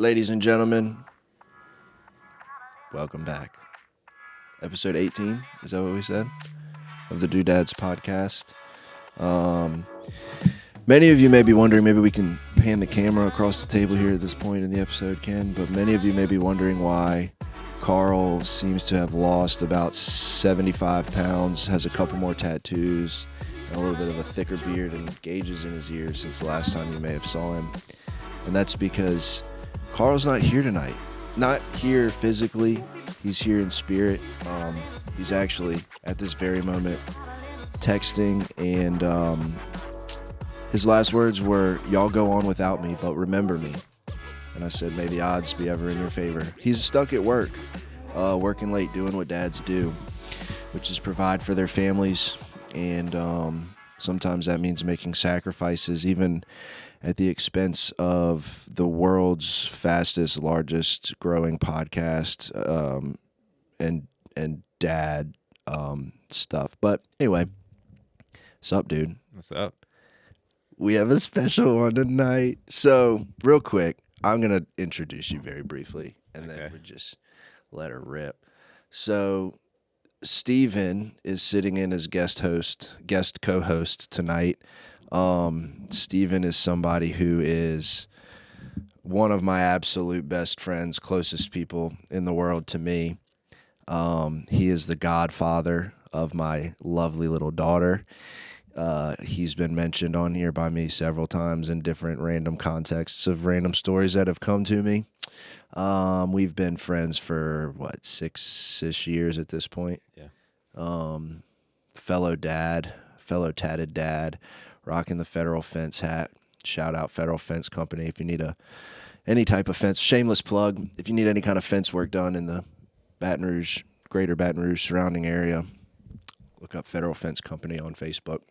Ladies and gentlemen, welcome back. Episode 18, is that what we said? Of the Doodads podcast. Many of you may be wondering, maybe we can pan the camera across the table here at this point in the episode, Ken, but many of you may be wondering why Carl seems to have lost about 75 pounds, has a couple more tattoos, and a little bit of a thicker beard and gauges in his ears since the last time you may have saw him. And that's because Carl's not here tonight. Not here physically. He's here in spirit. He's actually, at this very moment, texting, and his last words were, "Y'all go on without me, but remember me." And I said, may the odds be ever in your favor. He's stuck at work, working late, doing what dads do, which is provide for their families. And sometimes that means making sacrifices, even at the expense of the world's fastest, largest growing podcast and dad stuff. But anyway, what's up, dude? What's up? We have a special one tonight. So, real quick, I'm going to introduce you very briefly, and then we just let her rip. So, Steven is sitting in as guest co-host tonight. Steven is somebody who is one of my absolute best friends, closest people in the world to me. He is the godfather of my lovely little daughter. He's been mentioned on here by me several times in different random contexts of random stories that have come to me. We've been friends for, 6-ish years at this point? Yeah. Fellow tatted dad, rocking the Federal Fence hat. Shout out Federal Fence Company if you need any type of fence. Shameless plug. If you need any kind of fence work done in the greater Baton Rouge surrounding area, look up Federal Fence Company on Facebook.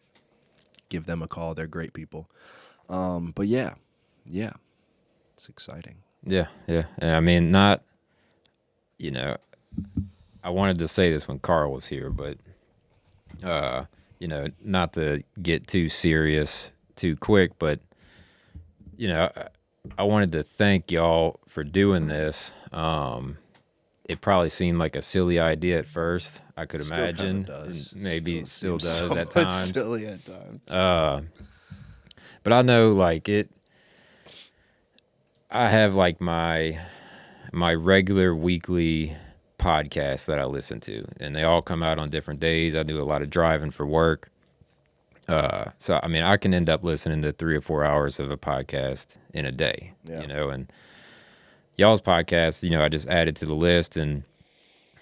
Give them a call. They're great people. But yeah, it's exciting. Yeah. And I mean, I wanted to say this when Carl was here, but, not to get too serious too quick, but, I wanted to thank y'all for doing this. It probably seemed like a silly idea at first, I could imagine. Does. Maybe still does so at times. Silly at times. But I know I have my regular weekly podcasts that I listen to, and they all come out on different days. I do a lot of driving for work. So I mean, I can end up listening to 3 or 4 hours of a podcast in a day, and y'all's podcast, I just added to the list, and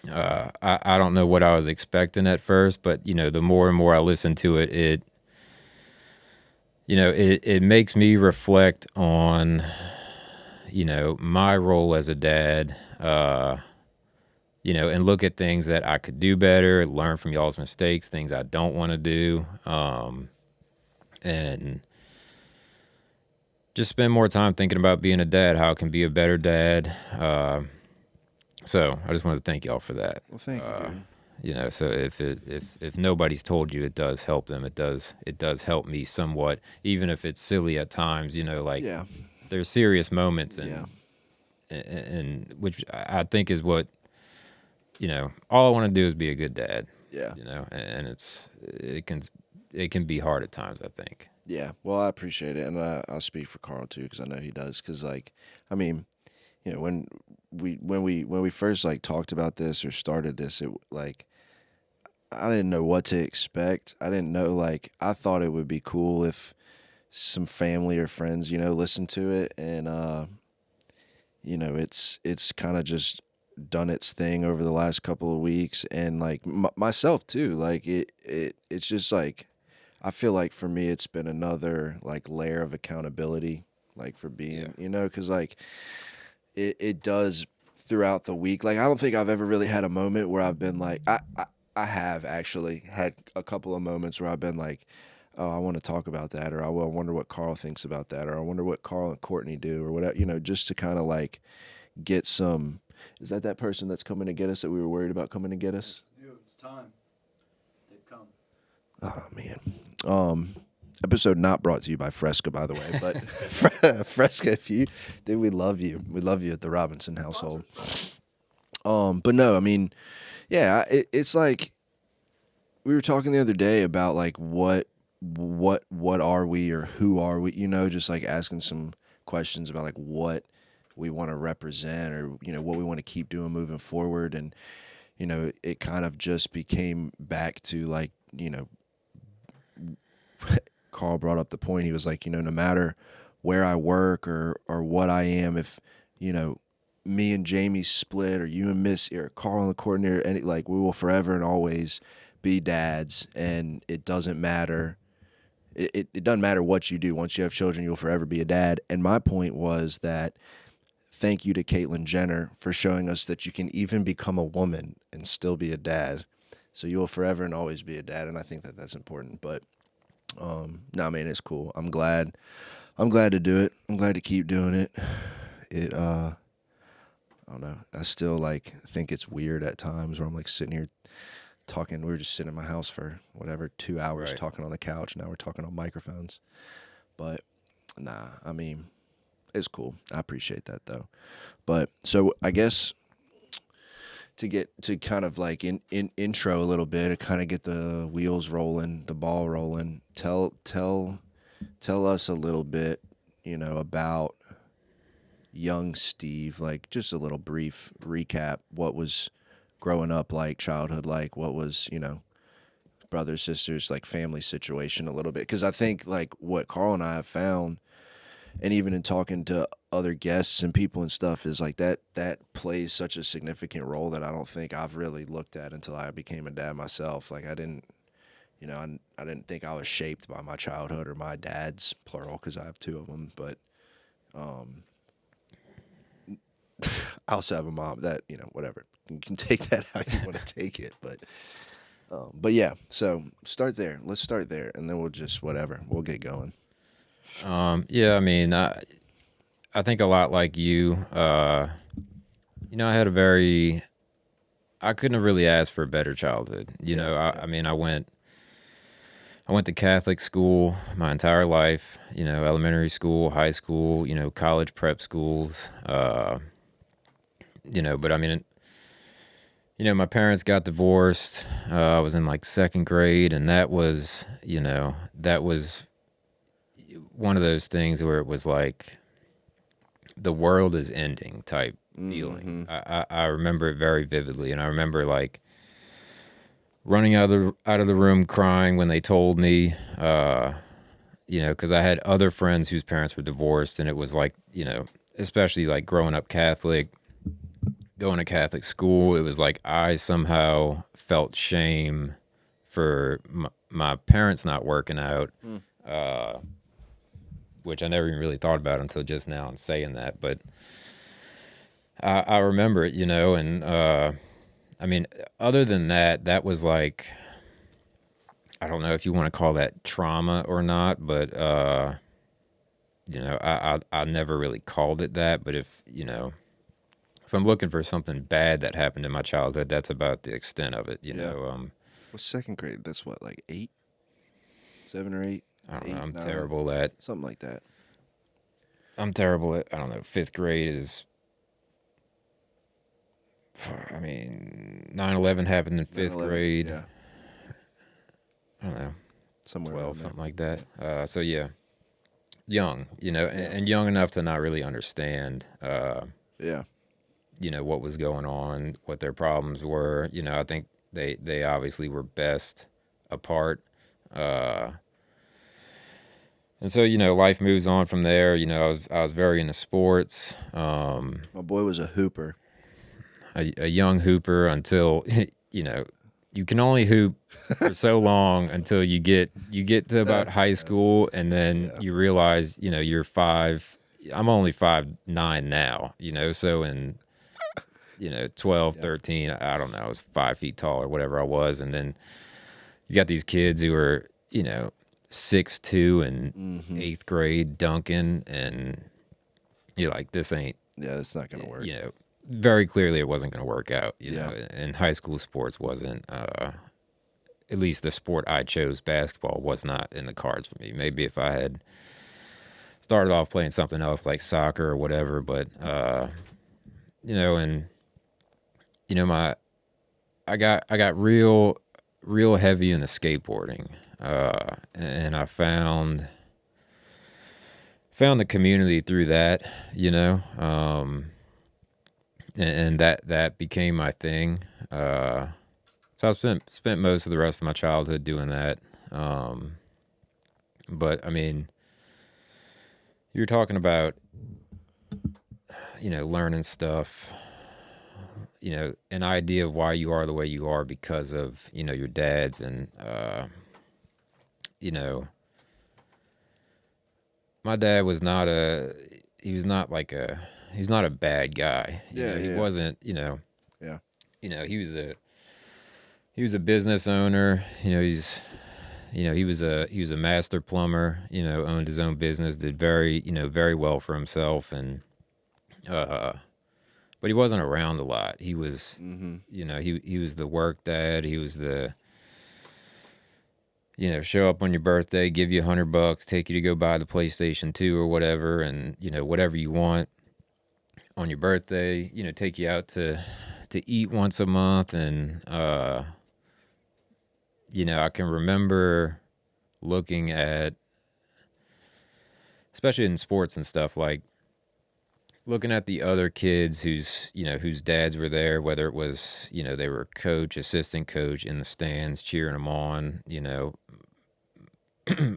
I don't know what I was expecting at first, but the more and more I listen to it, it makes me reflect on, my role as a dad, and look at things that I could do better, learn from y'all's mistakes, things I don't want to do, and just spend more time thinking about being a dad, how I can be a better dad. So I just wanted to thank y'all for that. Well, thank you, dude. So if nobody's told you, it does help them. It does help me somewhat, even if it's silly at times. There's serious moments, and which I think is what all I want to do is be a good dad. Yeah. And it can be hard at times, I think. Yeah. Well, I appreciate it, and I'll speak for Carl too, because I know he does. Because when we first talked about this or started this, it I didn't know what to expect. I didn't know I thought it would be cool if some family or friends listen to it, and it's kind of just done its thing over the last couple of weeks, and myself too. It's just I feel like for me it's been another layer of accountability for being because it does throughout the week. I don't think I've ever really had a moment where I've been I have actually had a couple of moments where I've been oh, I want to talk about that, or I wonder what Carl thinks about that, or I wonder what Carl and Courtney do, or whatever, just to kind of get some. Is that person that's coming to get us that we were worried about coming to get us? Dude, it's time. They've come. Oh man. Episode not brought to you by Fresca, by the way, but Fresca, we love you. We love you at the Robinson household. But no, I mean, yeah, it's like we were talking the other day about like what are we or who are we? You know, just like asking some questions about like what we want to represent or what we want to keep doing moving forward, and it kind of just became back to like Carl brought up the point. He was like, no matter where I work or what I am, if me and Jamie split, or you and Miss or Carl and the coordinator, and like we will forever and always be dads, and it doesn't matter. It doesn't matter what you do. Once you have children, you'll forever be a dad. And my point was that thank you to Caitlyn Jenner for showing us that you can even become a woman and still be a dad. So you will forever and always be a dad, and I think that that's important. But no, I mean, it's cool. I'm glad to do it. I'm glad to keep doing it. I don't know. I still like think it's weird at times where I'm like sitting here talking. We were just sitting in my house for 2 hours Right. talking on the couch. Now we're talking on microphones. But nah, I mean, it's cool. I appreciate that though. But so I guess to get to kind of like in intro a little bit, to kind of get the wheels rolling, the ball rolling. Tell us a little bit, about young Steve, like just a little brief recap. What was growing up like, childhood like? What was, brothers, sisters, like family situation a little bit? Because I think like what Carl and I have found, and even in talking to other guests and people and stuff, is like that plays such a significant role that I don't think I've really looked at until I became a dad myself. Like I didn't, I didn't think I was shaped by my childhood or my dad's, plural, because I have two of them. But I also have a mom that, whatever. You can take that how you want to take it. But yeah, so start there. Let's start there, and then we'll just we'll get going. Yeah, I mean, I think a lot like you. I had I couldn't have really asked for a better childhood. I mean, I went to Catholic school my entire life. Elementary school, high school, college prep schools. But I mean, my parents got divorced. I was in like second grade, and that was one of those things where it was like the world is ending type feeling. I remember it very vividly, and I remember like running out of the room crying when they told me, because I had other friends whose parents were divorced, and it was like, especially like growing up Catholic, going to Catholic school, it was like I somehow felt shame for my parents not working out. Which I never even really thought about until just now and saying that. But I remember it, and I mean, other than that, that was like, I don't know if you want to call that trauma or not, but, I never really called it that. But if I'm looking for something bad that happened in my childhood, that's about the extent of it, Well, second grade, that's what, like 8? 7 or 8? I don't 8, know. I'm 9, terrible at. something like that. I'm terrible at. I don't know. 5th grade is. I mean, 9/11 happened in 5th 9/11, grade. Yeah, I don't know, somewhere 12, around there. something like that. So yeah, young, and young enough to not really understand, Yeah. what was going on, what their problems were. I think they obviously were best apart. And so, life moves on from there. I was very into sports. My boy was a hooper. A young hooper until, you can only hoop for so long until you get to about high school, and then you realize, you're 5. I'm only 5'9" now, so in 12, 13, I don't know, I was 5 feet tall or whatever I was, and then you got these kids who are 6'2" in 8th grade dunking, and you're like, this ain't. Yeah, that's not gonna work. Very clearly it wasn't going to work out. Yeah. And high school sports wasn't at least the sport I chose, basketball, was not in the cards for me. Maybe if I had started off playing something else like soccer or whatever, but you know, and you know, I got real heavy into skateboarding, and I found the community through that, you know, and that became my thing. So I spent most of the rest of my childhood doing that. But I mean, you're talking about, you know, learning stuff, you know, an idea of why you are the way you are because of, you know, your dad's, and you know, my dad was not he's not a bad guy. You Yeah, know, he yeah, wasn't, you know, yeah. he was a business owner. You know, he was a master plumber, you know, owned his own business, did very well for himself, and but he wasn't around a lot. He was, Mm-hmm. you know, he was the work dad. He was the, you know, show up on your birthday, give you $100, take you to go buy the PlayStation 2 or whatever, and, you know, whatever you want on your birthday, you know, take you out to eat once a month. And you know, I can remember looking at, especially in sports and stuff, like looking at the other kids whose dads were there, whether it was, you know, they were coach, assistant coach in the stands cheering them on, you know.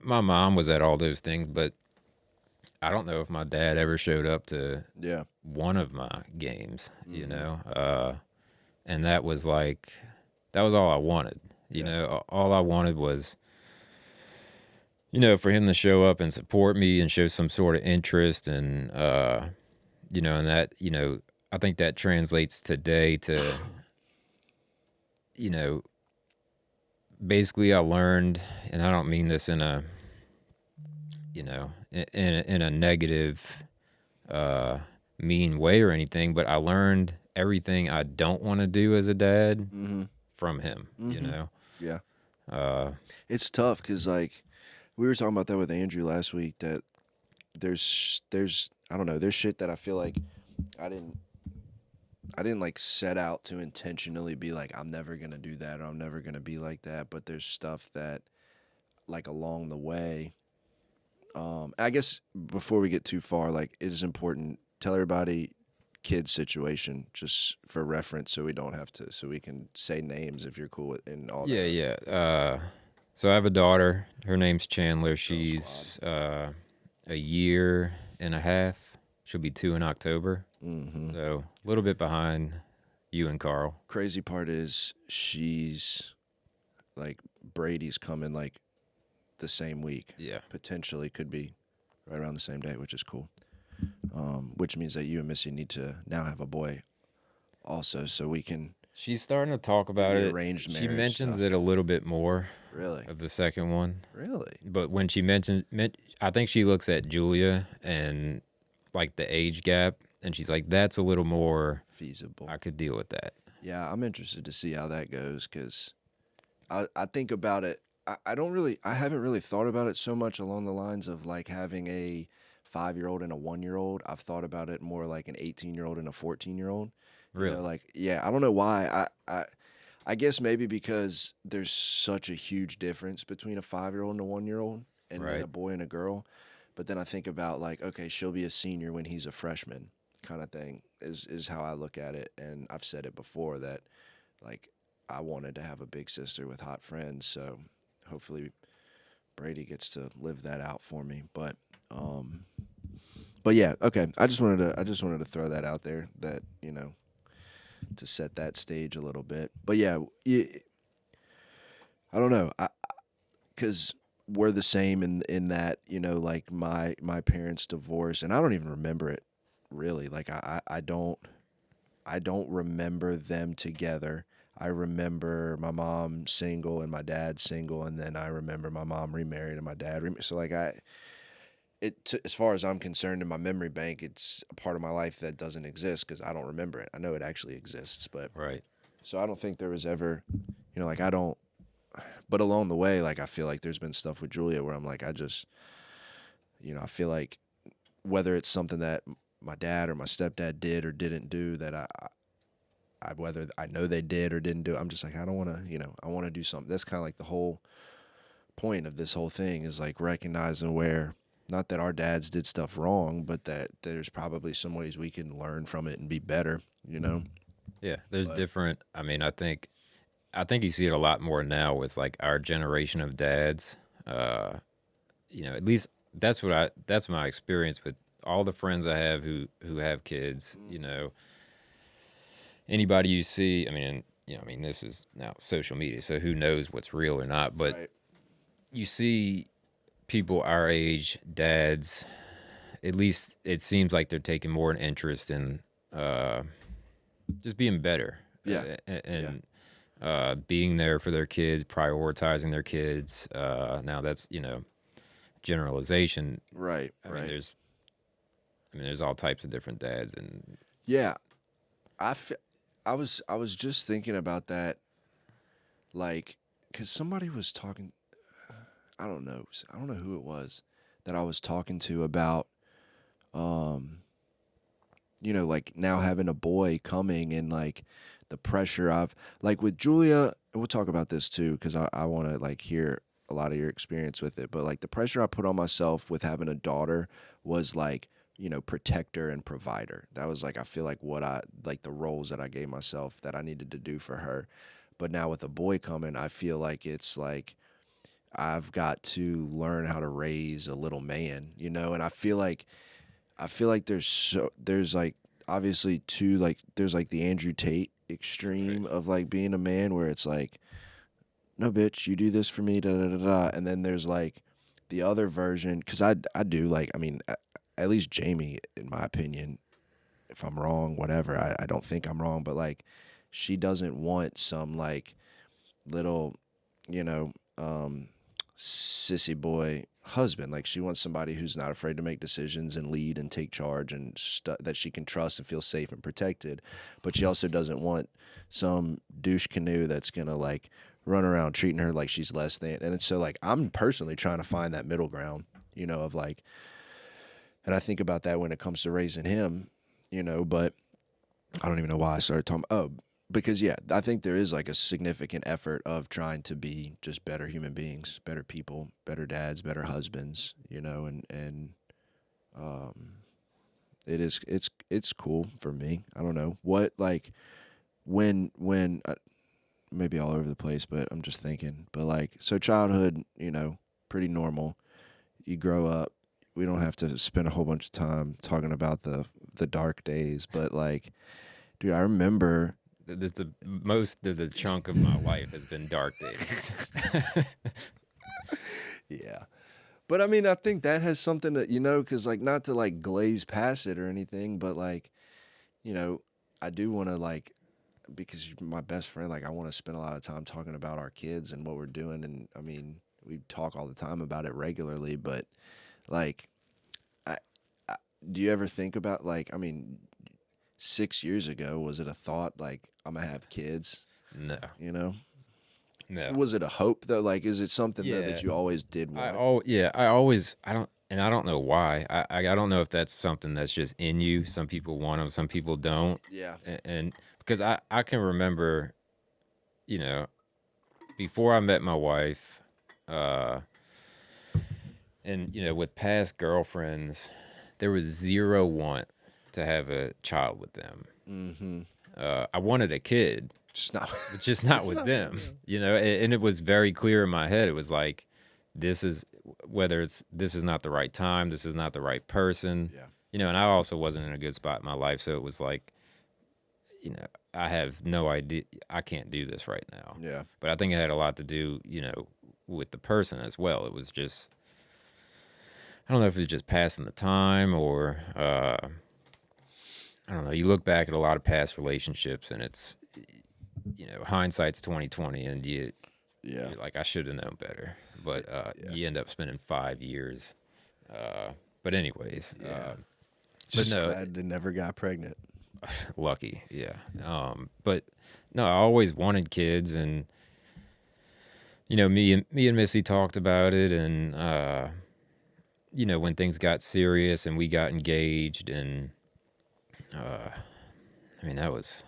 My mom was at all those things, but I don't know if my dad ever showed up to Yeah. one of my games, you Mhm. know. And that was like, that was all I wanted. You Yeah. know, all I wanted was, you know, for him to show up and support me and show some sort of interest. And, you know, and that, you know, I think that translates today to, you know, basically I learned, and I don't mean this in a, you know, in a negative, mean way or anything, but I learned everything I don't want to do as a dad Mm-hmm. from him, you Mm-hmm. know. Yeah. Uh, It's tough because like we were talking about that with Andrew last week. That there's I don't know. There's shit that I feel like I didn't I didn't like set out to intentionally be like I'm never gonna do that or I'm never gonna be like that. But there's stuff that like along the way. I guess before we get too far, like it is important. Tell everybody kid situation just for reference so we don't have to so we can say names if you're cool with and all yeah, that. yeah. So I have a daughter. Her name's Chandler. Girl She's squad. a year and a half. She'll be 2 in October. Mm-hmm. So a little bit behind you and Carl. Crazy part is she's like Brady's coming like the same week. Yeah. Potentially could be right around the same day, which is cool. Which means that you and Missy need to now have a boy also, so we can She's starting to talk do about the it. arranged She marriage mentions stuff. it a little bit more Really, of the second one. really But when she I think she looks at Julia and like the age gap, and she's like, that's a little more, feasible. I could deal with that. Yeah, I'm interested to see how that goes because I think about it. I haven't really thought about it so much along the lines of like having a 5-year-old and a 1-year-old. I've thought about it more like an 18-year-old and a 14-year-old. You know, Really? like yeah, I don't know why. I guess maybe because there's such a huge difference between a 5-year-old and a 1-year-old, and then a Right. boy and a girl. But then I think about like, okay, she'll be a senior when he's a freshman, kind of thing. Is how I look at it, and I've said it before that like I wanted to have a big sister with hot friends, so hopefully Brady gets to live that out for me. But yeah, okay. I just wanted to throw that out there that, you know, to set that stage a little bit. But yeah, I don't know. Cuz we're the same in that, you know, like my parents divorced and I don't even remember it really. Like I don't remember them together. I remember my mom single and my dad single, and then I remember my mom remarried and my dad remarried. So like as far as I'm concerned, in my memory bank, it's a part of my life that doesn't exist because I don't remember it. I know it actually exists, but Right. so I don't think there was ever, you know, like I don't. but along the way, like I feel like there's been stuff with Julia where I'm like, I just, I feel like whether it's something that my dad or my stepdad did or didn't do that whether I know they did or didn't do, I'm just like, I don't want to, I want to do something. That's kind of like the whole point of this whole thing is like recognizing where, not that our dads did stuff wrong, but that there's probably some ways we can learn from it and be better, Yeah, there's But different. I mean, I think you see it a lot more now with like our generation of dads. At least that's my experience with all the friends I have who have kids. Anybody you see, I mean, this is now social media, so who knows what's real or not, but right, you see people our age, dads, at least it seems like they're taking more an interest in just being better. yeah, yeah, And being there for their kids, prioritizing their kids. Now that's generalization. right, I mean, right, there's all types of different dads, and yeah. I, f- I was just thinking about that, like, cause somebody was talking. I don't know who it was that I was talking to about, um, like now having a boy coming and like the pressure I've like with Julia. And we'll talk about this too, cause I want to like hear a lot of your experience with it. But like the pressure I put on myself with having a daughter was like, protector and provider. That was like, I feel like what I like the roles that I gave myself that I needed to do for her. But now with a boy coming, I feel like it's like I've got to learn how to raise a little man, and I feel like there's like obviously two, like there's like the Andrew Tate right. extreme of like being a man where it's like, no bitch, you do this for me, da da da da. And then there's like the other version, because I do like, at least Jamie, in my opinion, if I'm wrong, whatever, I don't think I'm wrong, but like she doesn't want some like little, you know, um, sissy boy husband. Like she wants somebody who's not afraid to make decisions and lead and take charge and that she can trust and feel safe and protected. But she also doesn't want some douche canoe that's gonna like run around treating her like she's less than. And it's so like I'm personally trying to find that middle ground, of like, and I think about that when it comes to raising him, but I don't even know why I started talking. Oh, because yeah, I think there is like a significant effort of trying to be just better human beings, better people, better dads, better husbands, and it's cool for me. I don't know what like when maybe all over the place, but I'm just thinking. But like so childhood, pretty normal. You grow up. We don't have to spend a whole bunch of time talking about the dark days, but like, dude, I remember. Most of the chunk of my life has been dark days. Yeah. But I mean, I think that has something to, because like not to like glaze past it or anything, but like, you know, I do want to like, because you're my best friend, like I want to spend a lot of time talking about our kids and what we're doing. And I mean, we talk all the time about it regularly, but like, I, I do you ever think about like, 6 years ago, was it a thought like I'm gonna have kids? No, You know, no. was it a hope though? Like, is it something though Yeah, that you always did want? I don't, and I don't know why. I don't know if that's something that's just in you. Some people want them, some people don't. Yeah. And because I can remember, you know, before I met my wife, uh, and with past girlfriends, there was zero want to have a child with them. Mm-hmm. I wanted a kid, Just not. but just not Just with not them. them. And it was very clear in my head. It was like, this is this is not the right time. This is not the right person. Yeah. And I also wasn't in a good spot in my life, so it was like, I have no idea. I can't do this right now. Yeah. But I think it had a lot to do, with the person as well. It was just, I don't know if it was just passing the time or, I don't know. You look back at a lot of past relationships, and it's, hindsight's 2020, and Yeah. you're like, I should have known better. But Yeah. you end up spending 5 years. But anyways, Yeah. but Just no, glad they never got pregnant. lucky, yeah. But no, I always wanted kids, and me and Missy talked about it, and when things got serious and we got engaged, and that was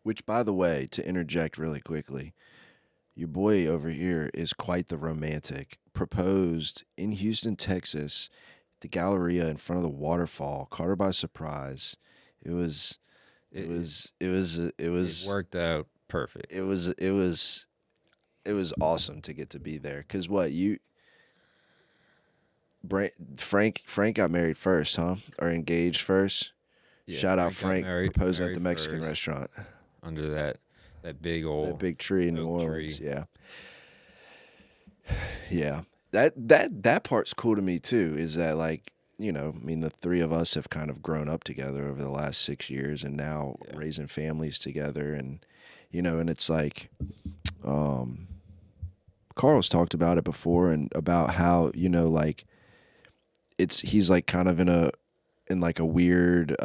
Which, by the way, to interject really quickly, your boy over here is quite the romantic. Proposed in Houston, Texas, the Galleria in front of the waterfall. Caught her by surprise. It was. It it, was. It was. It it was. worked out perfect. It was. It was. It was awesome to get to be there. Cause what you. Frank got married first, huh? Or engaged first. Yeah, Shout out got Frank proposing at the Mexican first restaurant. under that big That old big tree in New oak Orleans. tree. Yeah. Yeah. That part's cool to me too, is that like, the three of us have kind of grown up together over the last 6 years and now Yeah. raising families together and it's like Carl's talked about it before and about how, like he's like kind of in like a weird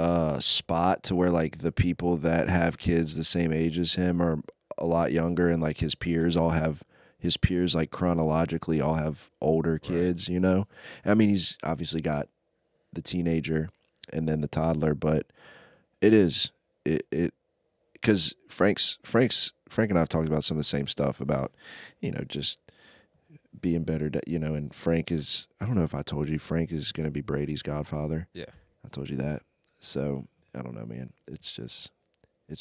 spot to where like the people that have kids the same age as him are a lot younger and like his peers like chronologically all have older kids, I mean he's obviously got the teenager and then the toddler, but it because Frank and I've talked about some of the same stuff about just being better and Frank is, I don't know if I told you, Frank is going to be Brady's godfather. Yeah. I told you that. So I don't know, man. It's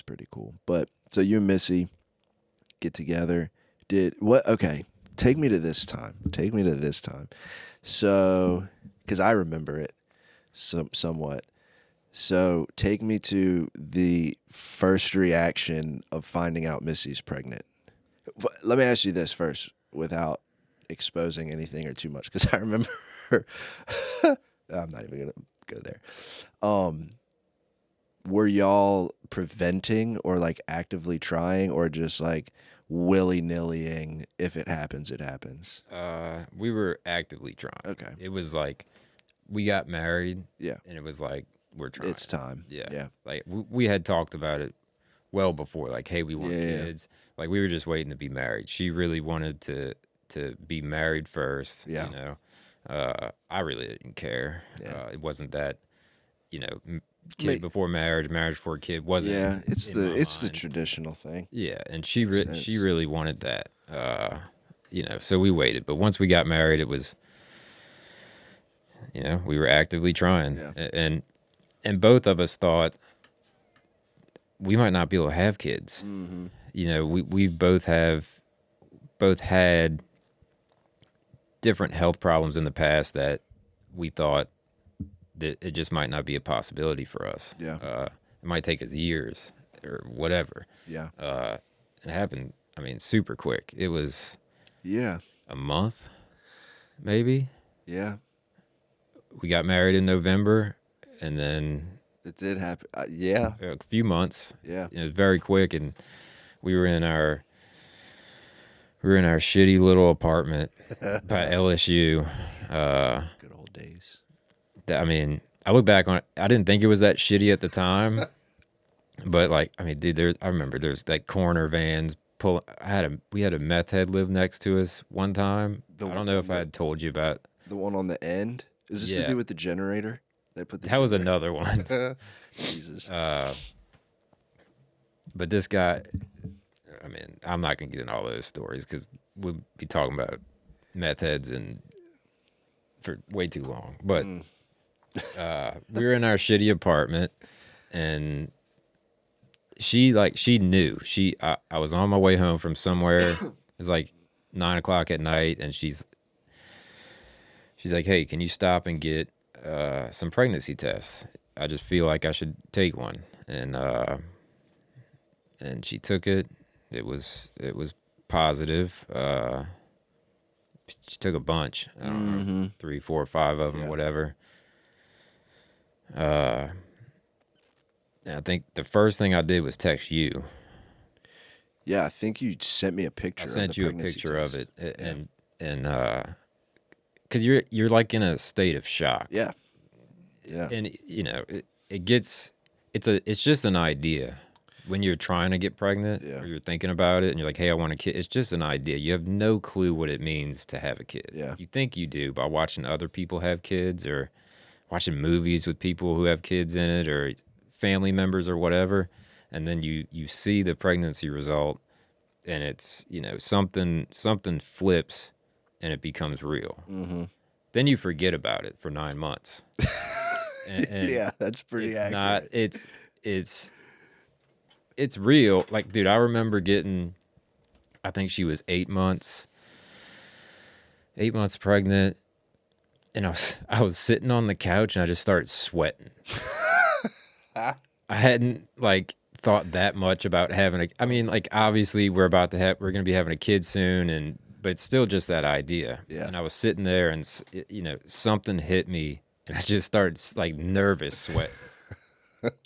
pretty cool. But so you and Missy get together. Did what? Okay. Take me to this time. So, because I remember it somewhat. So take me to the first reaction of finding out Missy's pregnant. Let me ask you this first without exposing anything or too much, because I remember I'm not even gonna go there. Were y'all preventing or like actively trying or just like willy-nillying, if it happens, it happens? We were actively trying. Okay. It was like we got married. Yeah. And it was like we're trying. It's time. Yeah. Yeah. Like we had talked about it well before. Like, hey, we want kids. Like we were just waiting to be married. She really wanted to be married first. Yeah. I really didn't care. Yeah. It wasn't that, kid before marriage before kid wasn't. Yeah, it's in my the mind. traditional thing. Yeah, and she Makes sense. really wanted that. So we waited. But once we got married, it was, we were actively trying. Yeah. And both of us thought we might not be able to have kids. Mm-hmm. We've both had different health problems in the past that we thought that it just might not be a possibility for us. Yeah. It might take us years or whatever. Yeah. It happened, super quick. It was Yeah. a month, maybe. Yeah. We got married in November, and then It did happen. Yeah. a few months. Yeah. It was very quick, and we were in our shitty little apartment by LSU. Good old days. I look back on it. I didn't think it was that shitty at the time, but dude, I remember there's like corner vans pull. We had a meth head live next to us one time. I don't know if I had told you about the one on the end. Is this to do with the generator? They put that was another one. Jesus. But this guy, I'm not gonna get into all those stories because we'll be talking about meth heads and for way too long. But we were in our shitty apartment, and she knew. I was on my way home from somewhere. It was like 9:00 at night, and she's like, "Hey, can you stop and get some pregnancy tests? I just feel like I should take one." And she took it. It was positive. She took a bunch. I don't know, 3, 4, 5 of them, whatever. And I think the first thing I did was text you. Yeah, I think you sent me a picture. I sent you a picture test. of it, and because you're like in a state of shock. Yeah. Yeah. And it's just an idea, when you're trying to get pregnant Yeah. or you're thinking about it and you're like, hey, I want a kid. It's just an idea. You have no clue what it means to have a kid. Yeah. You think you do by watching other people have kids or watching movies with people who have kids in it or family members or whatever. And then you see the pregnancy result and it's, something flips and it becomes real. Mm-hmm. Then you forget about it for 9 months. And Yeah, that's pretty accurate. It's real. Like, dude, I remember getting, I think she was 8 months pregnant, and I was sitting on the couch and I just started sweating. I hadn't thought that much about having I mean, obviously we're gonna be having a kid soon, but it's still just that idea. Yeah. And I was sitting there and something hit me and I just started nervous sweat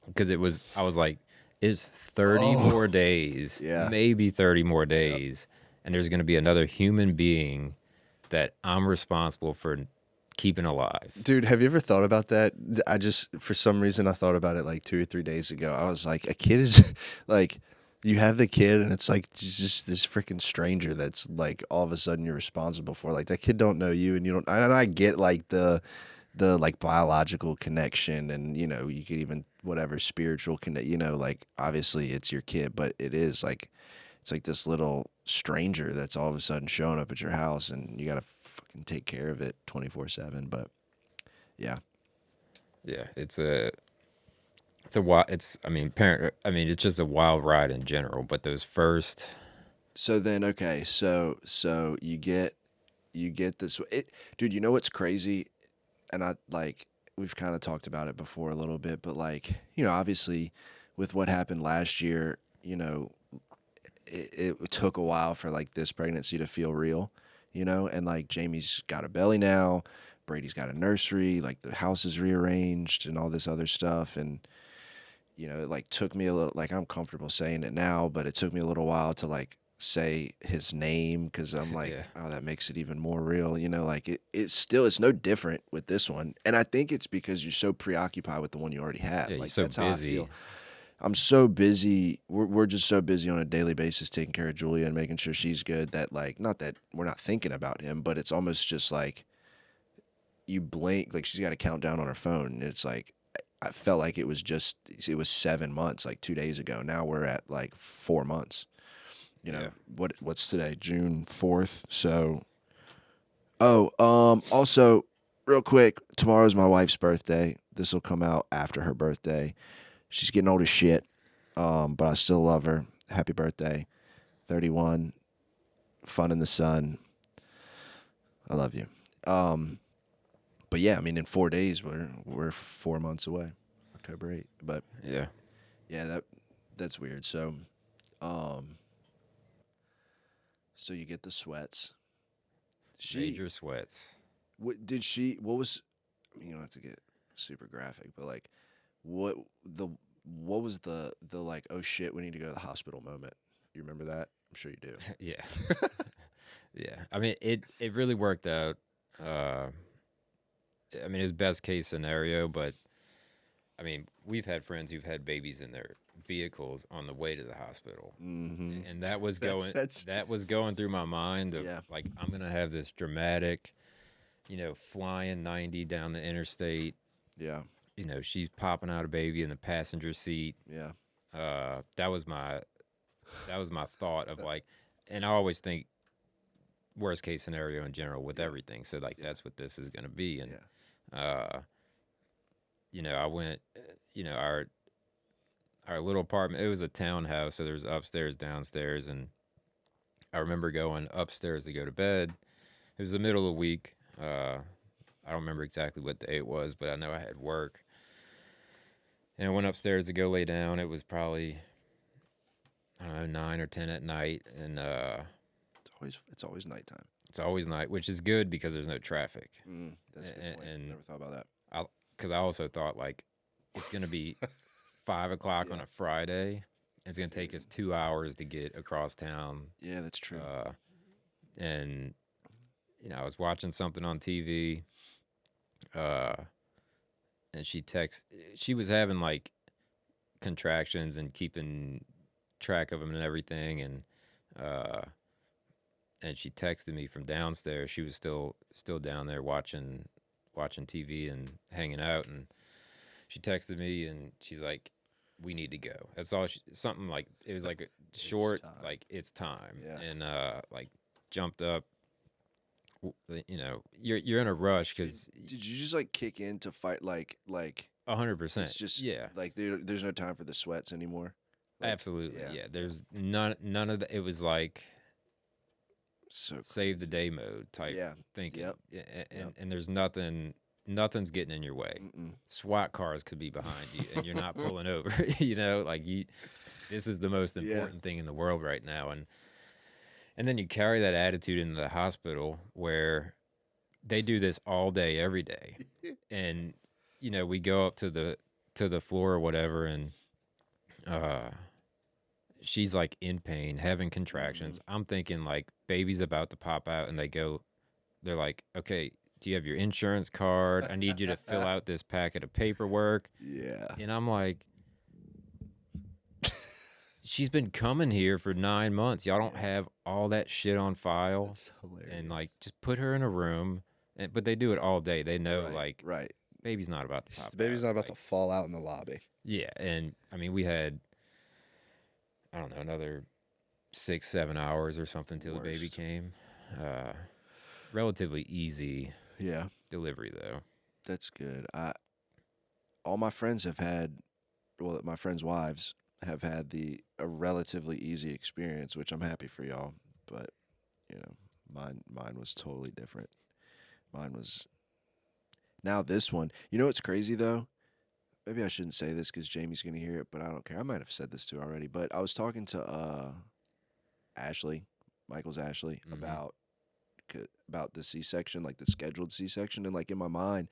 because I was like, it's 30 more days, maybe 30 more days, and there's going to be another human being that I'm responsible for keeping alive. Dude, have you ever thought about that? For some reason, I thought about it 2 or 3 days ago. I was like, a kid is you have the kid and it's just this freaking stranger that's all of a sudden you're responsible for. That kid don't know you and you don't, and I get the biological connection and, you could even whatever spiritual connect, obviously it's your kid, but it is it's this little stranger that's all of a sudden showing up at your house and you got to fucking take care of it 24/7. But yeah. Yeah. It's just a wild ride in general, but those first. So then, okay. So you get this, dude, you know what's crazy? And we've kind of talked about it before a little bit, but obviously with what happened last year, it took a while for this pregnancy to feel real, and Jamie's got a belly now, Brady's got a nursery, the house is rearranged and all this other stuff. And, it took me a little, I'm comfortable saying it now, but it took me a little while to say his name because I'm Yeah. Oh, that makes it even more real. It's no different with this one. And I think it's because you're so preoccupied with the one you already have. Yeah, you're so that's how I busy. feel. I'm so busy. We're just so busy on a daily basis taking care of Julia and making sure she's good that not that we're not thinking about him, but it's almost just you blink, she's got a countdown on her phone. And it's I felt like it was 7 months 2 days ago. Now we're at 4 months. Yeah. What's today? June 4th. So, also real quick, tomorrow's my wife's birthday. This will come out after her birthday. She's getting old as shit. But I still love her. Happy birthday. 31. Fun in the sun. I love you. But yeah, I mean, in 4 days, we're 4 months away. October 8th. But Yeah. that's weird. So, so you get the sweats. Major sweats. What was, I mean, you don't have to get super graphic, but what was the oh shit, we need to go to the hospital moment? You remember that? I'm sure you do. Yeah. Yeah. I mean, it really worked out. I mean, it was best case scenario, but I mean, we've had friends who've had babies in their vehicles on the way to the hospital, and that was going through my mind of I'm gonna have this dramatic, flying 90 down the interstate. Yeah. She's popping out a baby in the passenger seat. Yeah. That was my thought of and I always think worst case scenario in general with everything. So that's what this is gonna be, and I went, our little apartment, it was a townhouse, so there's upstairs, downstairs, and I remember going upstairs to go to bed. It was the middle of the week. I don't remember exactly what day it was, but I know I had work. And I went upstairs to go lay down. It was probably, I don't know, 9 or 10 at night, and it's always nighttime. It's always night, which is good because there's no traffic. That's a good point. And never thought about that. Because I also thought it's gonna be 5 o'clock on a Friday. It's gonna take us 2 hours to get across town. Yeah, that's true. And I was watching something on TV. And she was having kind contractions and keeping track of them and everything. And she texted me from downstairs. She was still down there watching TV and hanging out. And she texted me and she's like, "We need to go." That's all. Something like it was like a short, like it's time. Yeah. And like jumped up. You know, you're in a rush because Did you just like kick in to fight like 100%. it's just yeah, like there's no time for the sweats anymore? Like, absolutely. yeah. Yeah, there's none of the. It was like So save the day mode type Yeah. thinking. Yep. And there's nothing's getting in your way. SWAT cars could be behind you and you're not pulling over. You know, like this is the most important thing in the world right now. And then you carry that attitude into the hospital where they do this all day, every day. And, you know, we go up to the floor or whatever, and she's like in pain, having contractions. I'm thinking like baby's about to pop out, and they're like, "Okay, do you have your insurance card? I need you to fill out this packet of paperwork." Yeah. And I'm like, she's been coming here for 9 months. Y'all don't have all that shit on file. That's hilarious. And like, just put her in a room. But they do it all day. They know Right. baby's not about to pop The baby's out. not about Like, to fall out in the lobby. yeah. And I mean, we had, I don't know, another 6-7 hours or something till the baby Worst. came. Relatively easy Yeah. delivery though. That's good. All my friends have had, well, my friends' wives have had a relatively easy experience, which I'm happy for y'all. But you know, mine was totally different. Mine was. Now this one, you know what's crazy though? Maybe I shouldn't say this because Jamie's gonna hear it, but I don't care. I might have said this to her already. But I was talking to Ashley, Michael's Ashley, about the C-section, like the scheduled C-section, and like in my mind,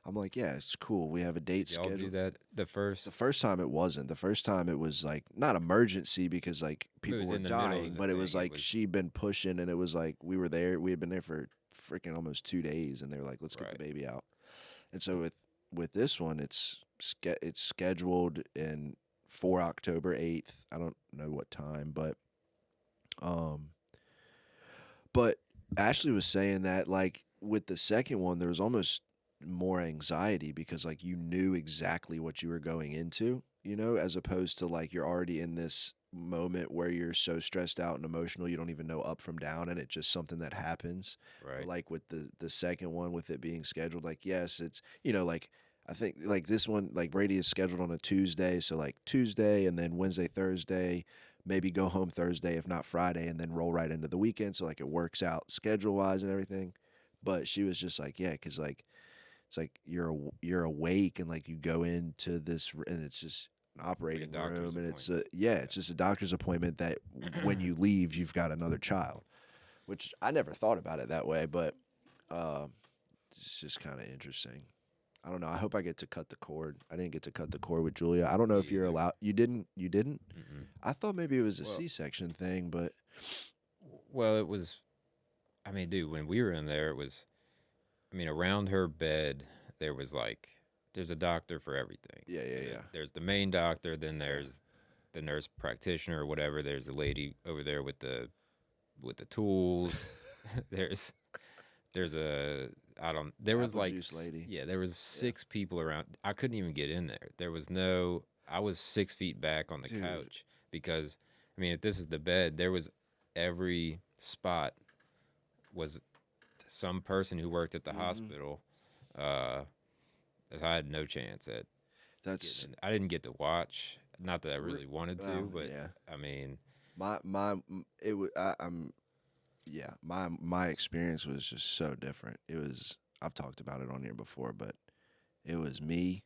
I'm like, yeah, it's cool. We have a date Y'all scheduled. do that the first. The first time it wasn't. The first time it was like not emergency because like people was were in the middle of dying, the but it thing. was It like was- she'd been pushing, and it was like we were there. We had been there for freaking almost 2 days, and they were like, let's get the Right. baby out. And so with this one, it's scheduled in for October 8th. I don't know what time, but Ashley was saying that like with the second one, there was almost more anxiety because like you knew exactly what you were going into, you know, as opposed to like you're already in this moment where you're so stressed out and emotional you don't even know up from down, and it's just something that happens. Right. Like with the second one, with it being scheduled, like yes, it's, you know, like I think like this one, like Brady is scheduled on a Tuesday, so like Tuesday and then Wednesday, Thursday, maybe go home Thursday if not Friday, and then roll right into the weekend, so like it works out schedule wise and everything. But she was just like, yeah, because like it's like you're awake and like you go into this and it's just an operating doctor's room, and it's appointment. it's just a doctor's appointment that when you leave you've got another child, which I never thought about it that way, but it's just kind of interesting. I don't know. I hope I get to cut the cord. I didn't get to cut the cord with Julia. I don't know if you're allowed. You didn't? You didn't? I thought maybe it was a C-section thing, but Well, it was. I mean, dude, when we were in there, it was. I mean, around her bed, there was like, there's a doctor for everything. yeah. There's the main doctor, then there's the nurse practitioner or whatever. There's the lady over there with the tools. There's a there was Apple like juice lady. Yeah, there was 6 people around. I couldn't even get in there. There was no. I was 6 feet back on the Dude. couch because, I mean, if this is the bed, there was every spot was some person who worked at the hospital. I had no chance at. that's I didn't get to watch. Not that I really wanted to, Well, but yeah. I mean, my experience was just so different. It was, I've talked about it on here before, but it was me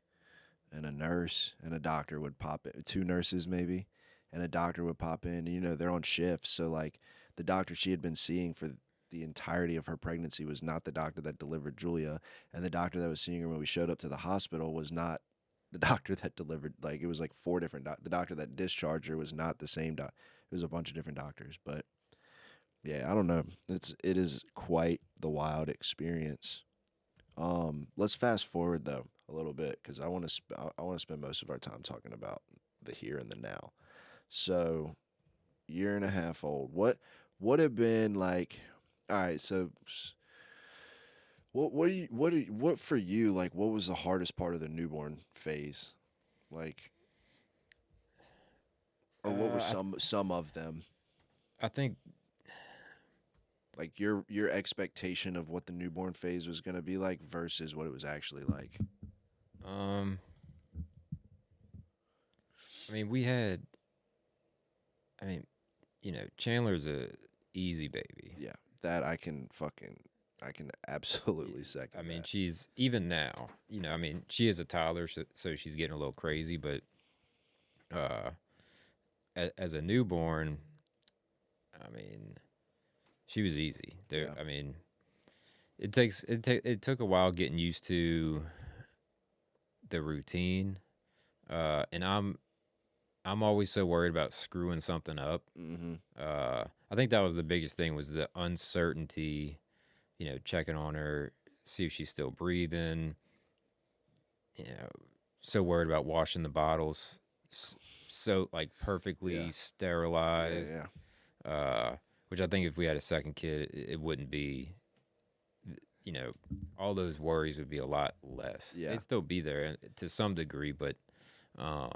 and a nurse and a doctor would pop in, 2 nurses maybe, and a doctor would pop in. And, you know, they're on shifts, so like the doctor she had been seeing for the entirety of her pregnancy was not the doctor that delivered Julia, and the doctor that was seeing her when we showed up to the hospital was not the doctor that delivered. Like it was like 4 different the doctor that discharged her was not the same doc. It was a bunch of different doctors, but yeah, I don't know. It is quite the wild experience. Let's fast forward though a little bit because I want to spend most of our time talking about the here and the now. So, year and a half old. What have been like? All right, so what for you? Like, what was the hardest part of the newborn phase? Like, or what were Uh, I some of them? I think Like your expectation of what the newborn phase was going to be like versus what it was actually like. um I mean we had I mean Chandler's a easy baby. Yeah, that I can absolutely I second mean, that. she's even now, I mean, she is a toddler, so she's getting a little crazy, but uh, as a newborn, I mean, she was easy. There, Yeah. I mean, it took a while getting used to the routine, and I'm always so worried about screwing something up. Mm-hmm. I think that was the biggest thing was the uncertainty. Checking on her, see if she's still breathing. You know, so worried about washing the bottles, so like perfectly Yeah. sterilized. Yeah. Which I think if we had a second kid, it wouldn't be. All those worries would be a lot less. Yeah. They'd still be there to some degree, but I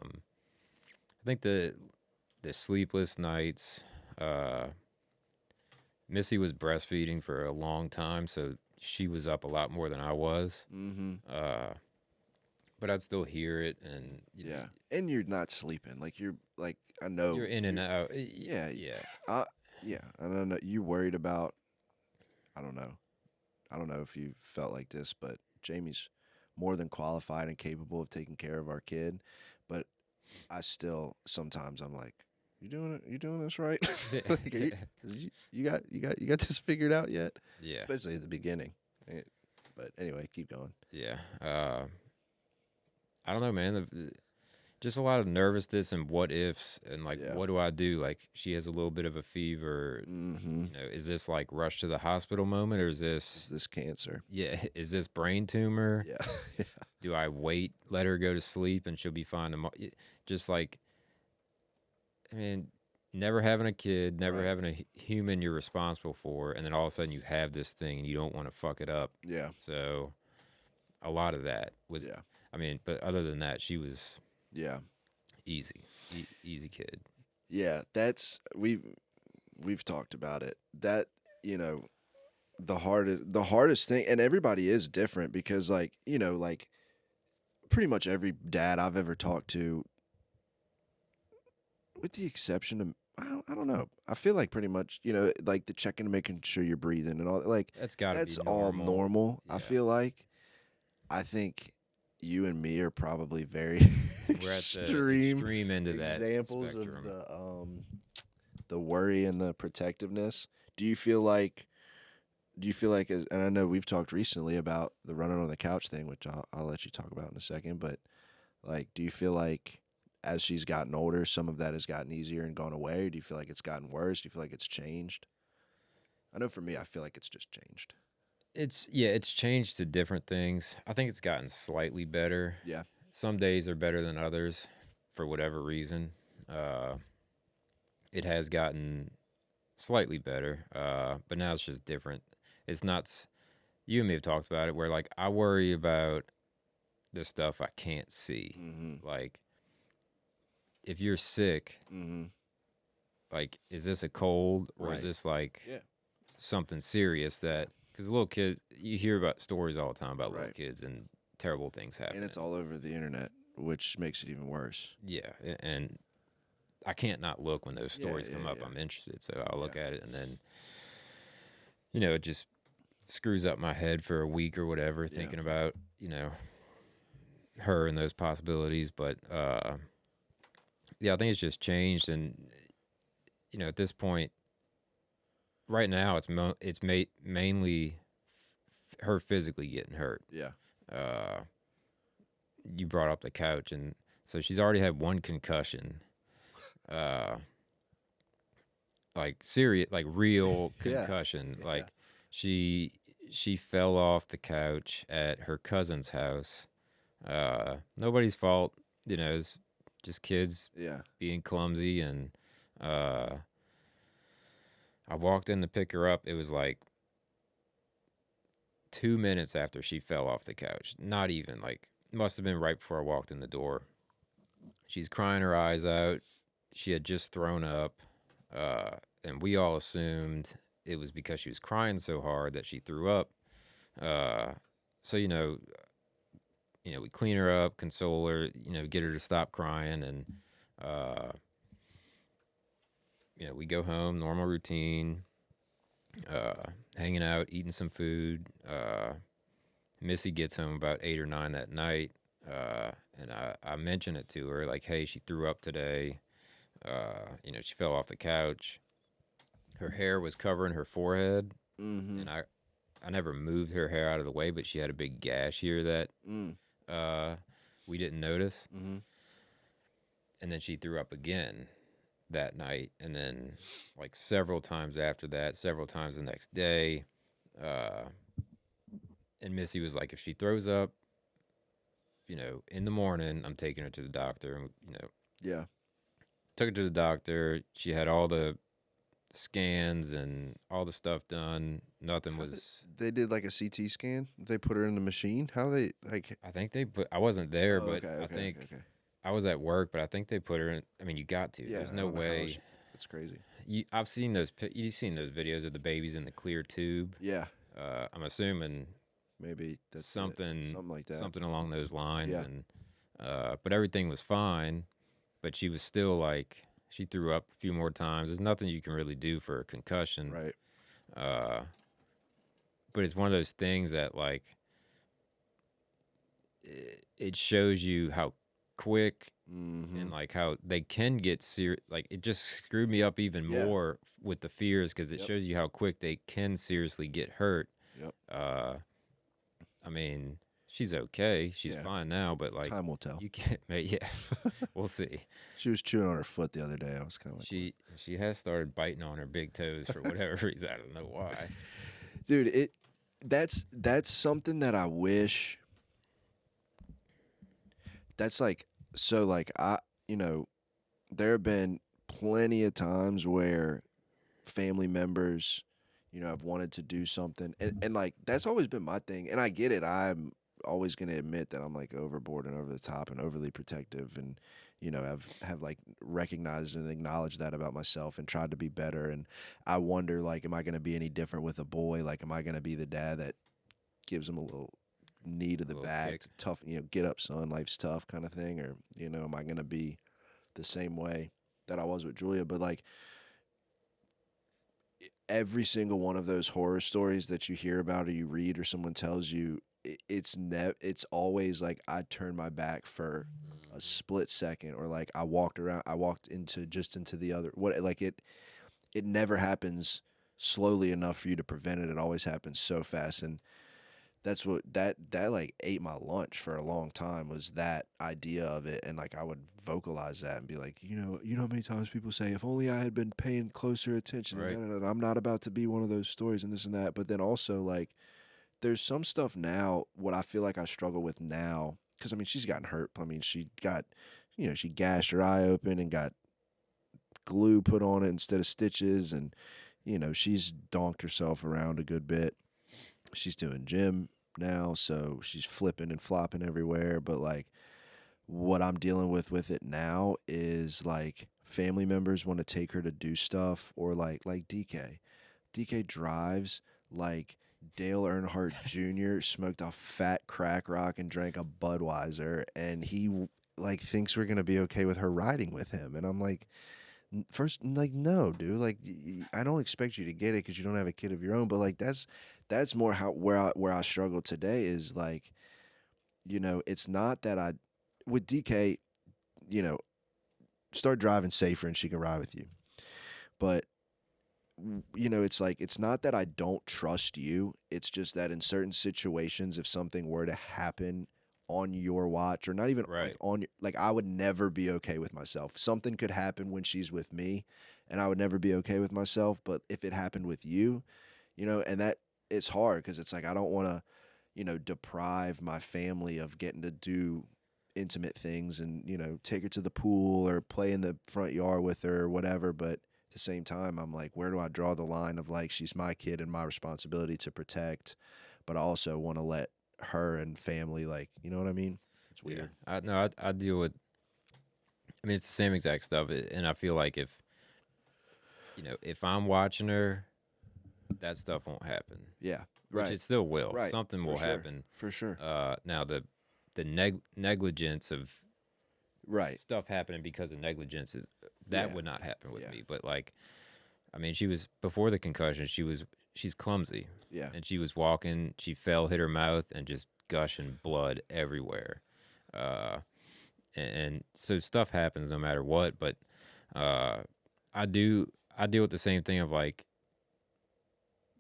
think the sleepless nights. Missy was breastfeeding for a long time, so she was up a lot more than I was. Mm-hmm. But I'd still hear it, and Yeah. And you're not sleeping. Like you're like I know you're in and out. Yeah. Yeah. Yeah. I don't know. You worried about I don't know. I don't know if you felt like this, but Jamie's more than qualified and capable of taking care of our kid. But I still sometimes I'm like, you doing it? You doing this right? Like, you got this figured out yet? Yeah. Especially at the beginning. But anyway, keep going. Yeah. I don't know, man. Just a lot of nervousness and what ifs, and like, Yeah. what do I do? Like, she has a little bit of a fever. Mm-hmm. Is this like rush to the hospital moment, or is Is this, this cancer? yeah, is this brain tumor? Yeah. Do I wait, let her go to sleep, and she'll be fine tomorrow? Just like, I mean, never having a kid, never Right. having a human you're responsible for, and then all of a sudden you have this thing and you don't want to fuck it up. Yeah. So a lot of that was, Yeah. I mean, but other than that, she was Yeah. easy, easy kid. Yeah. We've talked about it. That, the hardest thing, and everybody is different because like pretty much every dad I've ever talked to, with the exception of I don't know, I feel like pretty much like the checking and making sure you're breathing and all like That's got to that's be all normal. Yeah. I feel like I think you and me are probably very We're at the extreme end of that examples spectrum. of the worry and the protectiveness. Do you feel like and I know we've talked recently about the running on the couch thing, which I'll let you talk about in a second, but like, do you feel like as she's gotten older, some of that has gotten easier and gone away? Or do you feel like it's gotten worse? Do you feel like it's changed? I know for me, I feel like it's just changed. It's changed to different things. I think it's gotten slightly better. Yeah. Some days are better than others for whatever reason. It has gotten slightly better, but now it's just different. It's not. You and me have talked about it, where like I worry about the stuff I can't see. Mm-hmm. Like, if you're sick, Mm-hmm. like, is this a cold or Right. is this like Yeah. something serious that? Because little kids, you hear about stories all the time about little Right. kids and terrible things happen. And it's all over the internet, which makes it even worse. Yeah, and I can't not look when those stories Yeah, come up. yeah. I'm interested, so I'll look Yeah. at it, and then it just screws up my head for a week or whatever, thinking about her and those possibilities. But yeah, I think it's just changed, and at this point, right now, it's mainly her physically getting hurt. Yeah. You brought up the couch, and so she's already had one concussion. Like serious, like real concussion. Yeah. Like she fell off the couch at her cousin's house. Nobody's fault, it's just kids Yeah. being clumsy. And I walked in to pick her up. It was like 2 minutes after she fell off the couch. Not even, like, must have been right before I walked in the door. She's crying her eyes out. She had just thrown up. And we all assumed it was because she was crying so hard that she threw up. So, we clean her up, console her, get her to stop crying. And, we go home, normal routine, hanging out, eating some food. Missy gets home about 8 or 9 that night. And I mention it to her, like, hey, she threw up today. She fell off the couch. Her hair was covering her forehead. Mm-hmm. And I never moved her hair out of the way, but she had a big gash here that we didn't notice. Mm-hmm. And then she threw up again that night. And then, like, several times after that, several times the next day. And Missy was like, if she throws up, in the morning, I'm taking her to the doctor. And, Yeah. took her to the doctor. She had all the scans and all the stuff done. Nothing was. They did like a CT scan. They put her in the machine. How they like? I think they put. I wasn't there, Oh, but okay, I think okay. I was at work. But I think they put her in. I mean, you got to. Yeah, There's I no don't know how way. That's crazy. I've seen those. You've seen those videos of the babies in the clear tube. Yeah. I'm assuming Maybe that's something like that. something along those lines. Yeah. And but everything was fine. But she was still like. She threw up a few more times. There's nothing you can really do for a concussion. Right. But it's one of those things that, like, it shows you how quick and, like, how they can get serious. Like, it just screwed me up even more with the fears because it shows you how quick they can seriously get hurt. Yep. I mean, she's okay. She's fine now, but, like, time will tell. You can't. Yeah, we'll see. She was chewing on her foot the other day. I was kind of like, she has started biting on her big toes for whatever reason. I don't know why. dude. That's something that I wish. That's like so. Like there have been plenty of times where family members, have wanted to do something, and like that's always been my thing. And I get it. I'm always going to admit that I'm like overboard and over the top and overly protective, and have like recognized and acknowledged that about myself and tried to be better. And I wonder, like, am I going to be any different with a boy? Like, am I going to be the dad that gives him a little knee to the back, tough, get up, son, life's tough kind of thing? Or am I going to be the same way that I was with Julia? But like every single one of those horror stories that you hear about or you read or someone tells you, it's always like I turned my back for a split second, or like I walked into the other, it never happens slowly enough for you to prevent it. It always happens so fast. And that's what that like ate my lunch for a long time, was that idea of it. And like I would vocalize that and be like, how many times people say, if only I had been paying closer attention. Right. I'm not about to be one of those stories and this and that. But then also, like, there's some stuff now, what I feel like I struggle with now, because I mean she's gotten hurt. I mean she got, she gashed her eye open and got glue put on it instead of stitches, and she's donked herself around a good bit. She's doing gym now, so she's flipping and flopping everywhere. But like what I'm dealing with it now is like family members want to take her to do stuff, or like DK drives like Dale Earnhardt Jr. smoked a fat crack rock and drank a Budweiser, and he like thinks we're gonna be okay with her riding with him. And I'm like, first, like, no, dude, like I don't expect you to get it because you don't have a kid of your own. But like that's more where I struggle today is like, it's not that with DK, start driving safer and she can ride with you. But it's like, it's not that I don't trust you. It's just that in certain situations, if something were to happen on your watch, or not even like like I would never be okay with myself. Something could happen when she's with me and I would never be okay with myself. But if it happened with you, and that it's hard because it's like, I don't want to, deprive my family of getting to do intimate things and, take her to the pool or play in the front yard with her or whatever. But at the same time, I'm like, where do I draw the line of like, she's my kid and my responsibility to protect, but I also want to let her and family, like, you know what I mean? It's weird. Yeah. I deal with, I mean, it's the same exact stuff. And I feel like if I'm watching her, that stuff won't happen. Yeah. Which it still will. Right. Something will happen. For sure. Now the negligence of stuff happening because of negligence would not happen with me. But like, I mean, she was before the concussion. She's clumsy. Yeah. And she was walking. She fell, hit her mouth, and just gushing blood everywhere. And so stuff happens no matter what. But I deal with the same thing of like,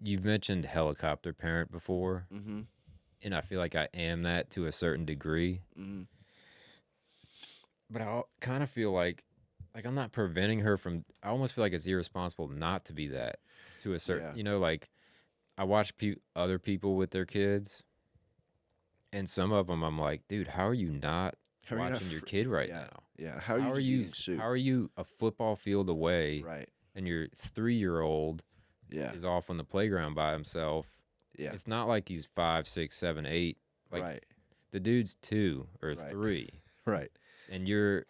you've mentioned helicopter parent before, and I feel like I am that to a certain degree. But I kind of feel like I'm not preventing her from. I almost feel like it's irresponsible not to be that to a certain. Like I watch other people with their kids, and some of them I'm like, dude, how are you not watching your kid right now? Yeah, how are you eating soup? How are you a football field away? Right. And your 3-year-old is off on the playground by himself. Yeah. It's not like he's 5, 6, 7, 8. Like the dude's 2 or 3. Right. And you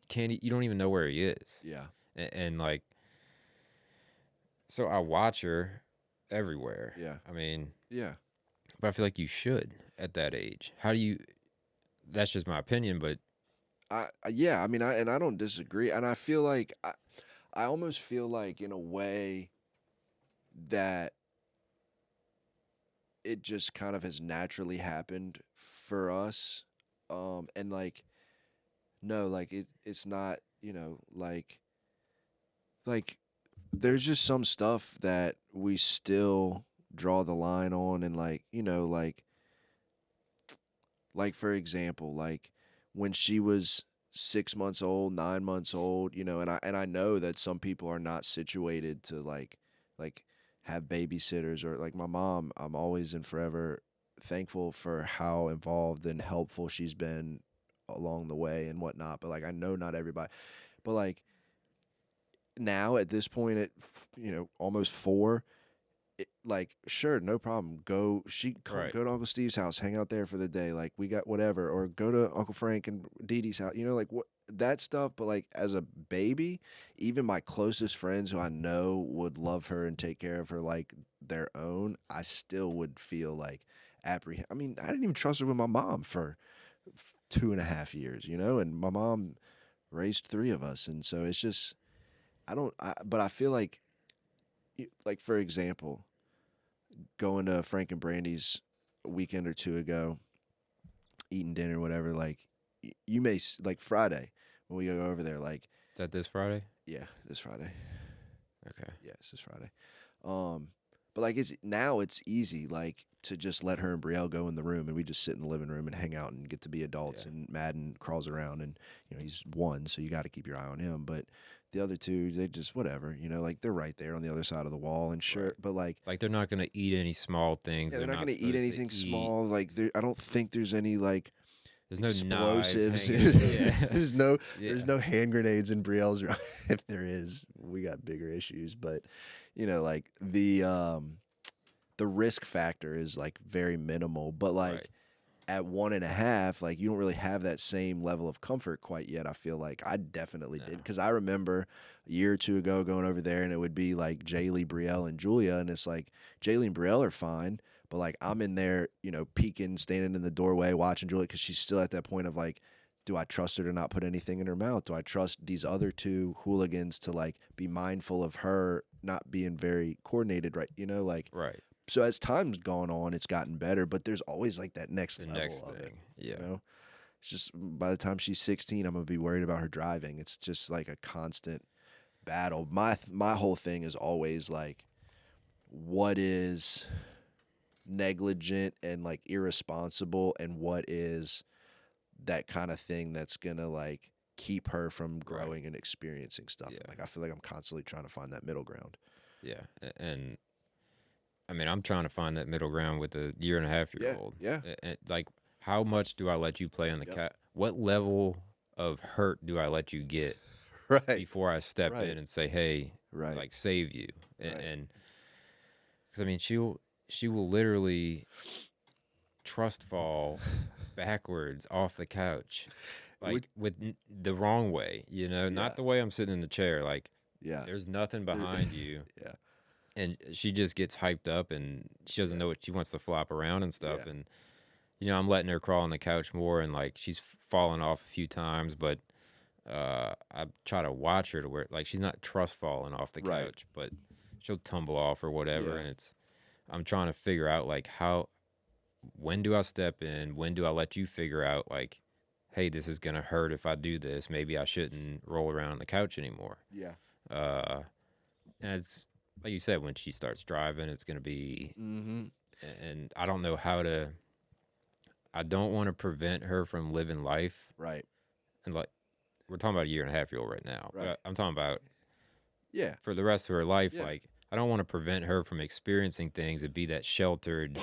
don't even know where he is. Yeah. And like, so I watch her everywhere. Yeah. I mean, yeah. But I feel like you should at that age. That's just my opinion, but I mean, I don't disagree. And I feel like, I almost feel like in a way that it just kind of has naturally happened for us. And like, no, like it's not, like there's just some stuff that we still draw the line on. And like for example, like when she was 6 months old, 9 months old, and I know that some people are not situated to like have babysitters, or like my mom, I'm always and forever thankful for how involved and helpful she's been along the way and whatnot. But like, I know not everybody, but like now at this point at, almost 4, like, sure, no problem. Go to Uncle Steve's house, hang out there for the day. Like, we got whatever, or go to Uncle Frank and Dee Dee's house, like what that stuff. But like as a baby, even my closest friends who I know would love her and take care of her like their own, I still would feel like apprehend. I mean, I didn't even trust her with my mom for 2.5 years, and my mom raised 3 of us. And so it's just, but I feel like for example, going to Frank and Brandy's a weekend or 2 ago, eating dinner, whatever, like you may, like Friday when we go over there, like. Is that this Friday? Yeah, this Friday. Okay. Yeah, it's this Friday. But like it's easy, like to just let her and Brielle go in the room and we just sit in the living room and hang out and get to be adults. Yeah. And Madden crawls around and he's 1, so you got to keep your eye on him. But the other 2, they just whatever, like they're right there on the other side of the wall and sure. Right. But like they're not gonna eat any small things. Yeah, they're not gonna eat anything small. Like I don't think there's any like. There's no explosives. There's no hand grenades in Brielle's room. If there is, we got bigger issues. But like the risk factor is like very minimal. But like at 1.5, like you don't really have that same level of comfort quite yet. I feel like I definitely did, because I remember a year or 2 ago going over there and it would be like Jaylee, Brielle, and Julia, and it's like Jaylee and Brielle are fine. But like I'm in there, peeking, standing in the doorway, watching Julia, because she's still at that point of like, do I trust her to not put anything in her mouth? Do I trust these other 2 hooligans to like be mindful of her not being very coordinated, right? Like right. So as time's gone on, it's gotten better, but there's always like that next level of it. Yeah. It's just by the time she's 16, I'm gonna be worried about her driving. It's just like a constant battle. My whole thing is always like, what is negligent and like irresponsible, and what is that kind of thing that's gonna like keep her from growing and experiencing stuff. Yeah. Like I feel like I'm constantly trying to find that middle ground. Yeah, and I mean I'm trying to find that middle ground with a 1.5-year-old. Yeah. And like, how much do I let you play on the what level of hurt do I let you get Right. before I step Right. in and say, hey, Right. like save you? Right. And because I mean, she will literally trust fall backwards off the couch, like with the wrong way, you know, Yeah. not the way I'm sitting in the chair. Like Yeah. there's nothing behind you. Yeah. And she just gets hyped up and she doesn't know what she wants to flop around and stuff. Yeah. And, you know, I'm letting her crawl on the couch more and like she's fallen off a few times, but I try to watch her to where like she's not trust falling off the Right. couch, but she'll tumble off or whatever. Yeah. And I'm trying to figure out like when do I step in? When do I let you figure out like, hey, this is going to hurt if I do this. Maybe I shouldn't roll around on the couch anymore. Yeah. And it's like you said, when she starts driving, it's going to be, and I don't know I don't want to prevent her from living life. Right. And like, we're talking about a 1.5-year-old right now. Right. But I'm talking about Yeah. for the rest of her life. Yeah. Like, I don't want to prevent her from experiencing things and be that sheltered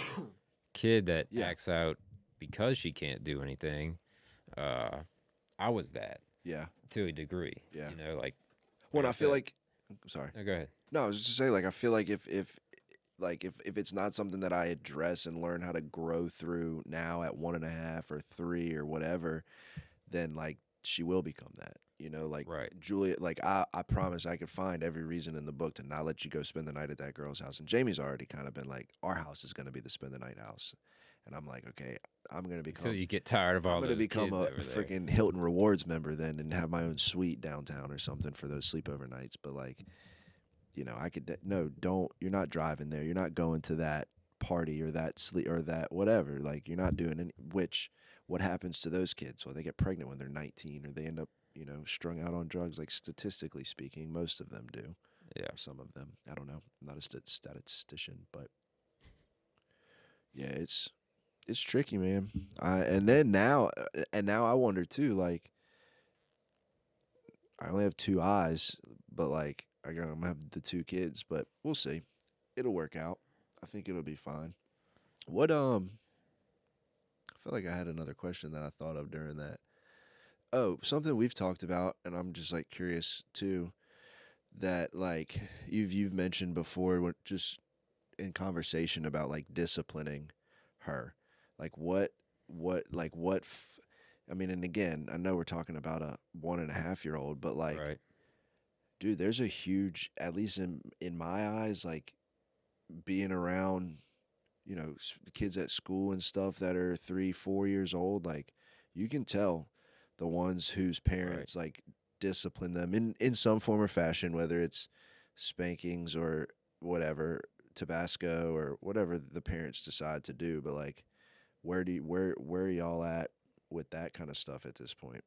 kid that acts out because she can't do anything. I was that Yeah. to a degree. Yeah. You know, like. Well, like I feel said- like. I'm sorry. No, go ahead. No, I was just to say, like, I feel like if it's not something that I address and learn how to grow through now at 1.5 or 3 or whatever, then like she will become that. You know, like Right. Julia, like I promise I could find every reason in the book to not let you go spend the night at that girl's house. And Jamie's already kind of been like, our house is going to be the spend the night house. And I'm like, okay, I'm going to become. Until you get tired of all I'm those going to become kids a over there. freaking Hilton Rewards member then and have my own suite downtown or something for those sleepover nights. But like, you know, I could you're not driving there. You're not going to that party or that sleep or that whatever. Like you're not doing what happens to those kids? Well, they get pregnant when they're 19 or they end up, you know, strung out on drugs. Like statistically speaking, most of them do. Yeah. Or some of them. I don't know. I'm not a statistician, but yeah, it's tricky, man. And now I wonder too, like I only have 2 eyes, but like I'm gonna have the 2 kids, but we'll see. It'll work out. I think it'll be fine. What I feel like I had another question that I thought of during that. Oh, something we've talked about, and I'm just like curious too, that like you've mentioned before, just in conversation about like disciplining her, like I mean, and again, I know we're talking about a 1.5-year-old, but like, Right. dude, there's a huge, at least in my eyes, like being around, you know, kids at school and stuff that are 3-4 years old, like you can tell the ones whose parents like discipline them in some form or fashion, whether it's spankings or whatever, Tabasco or whatever the parents decide to do. But like, where are y'all at with that kind of stuff at this point?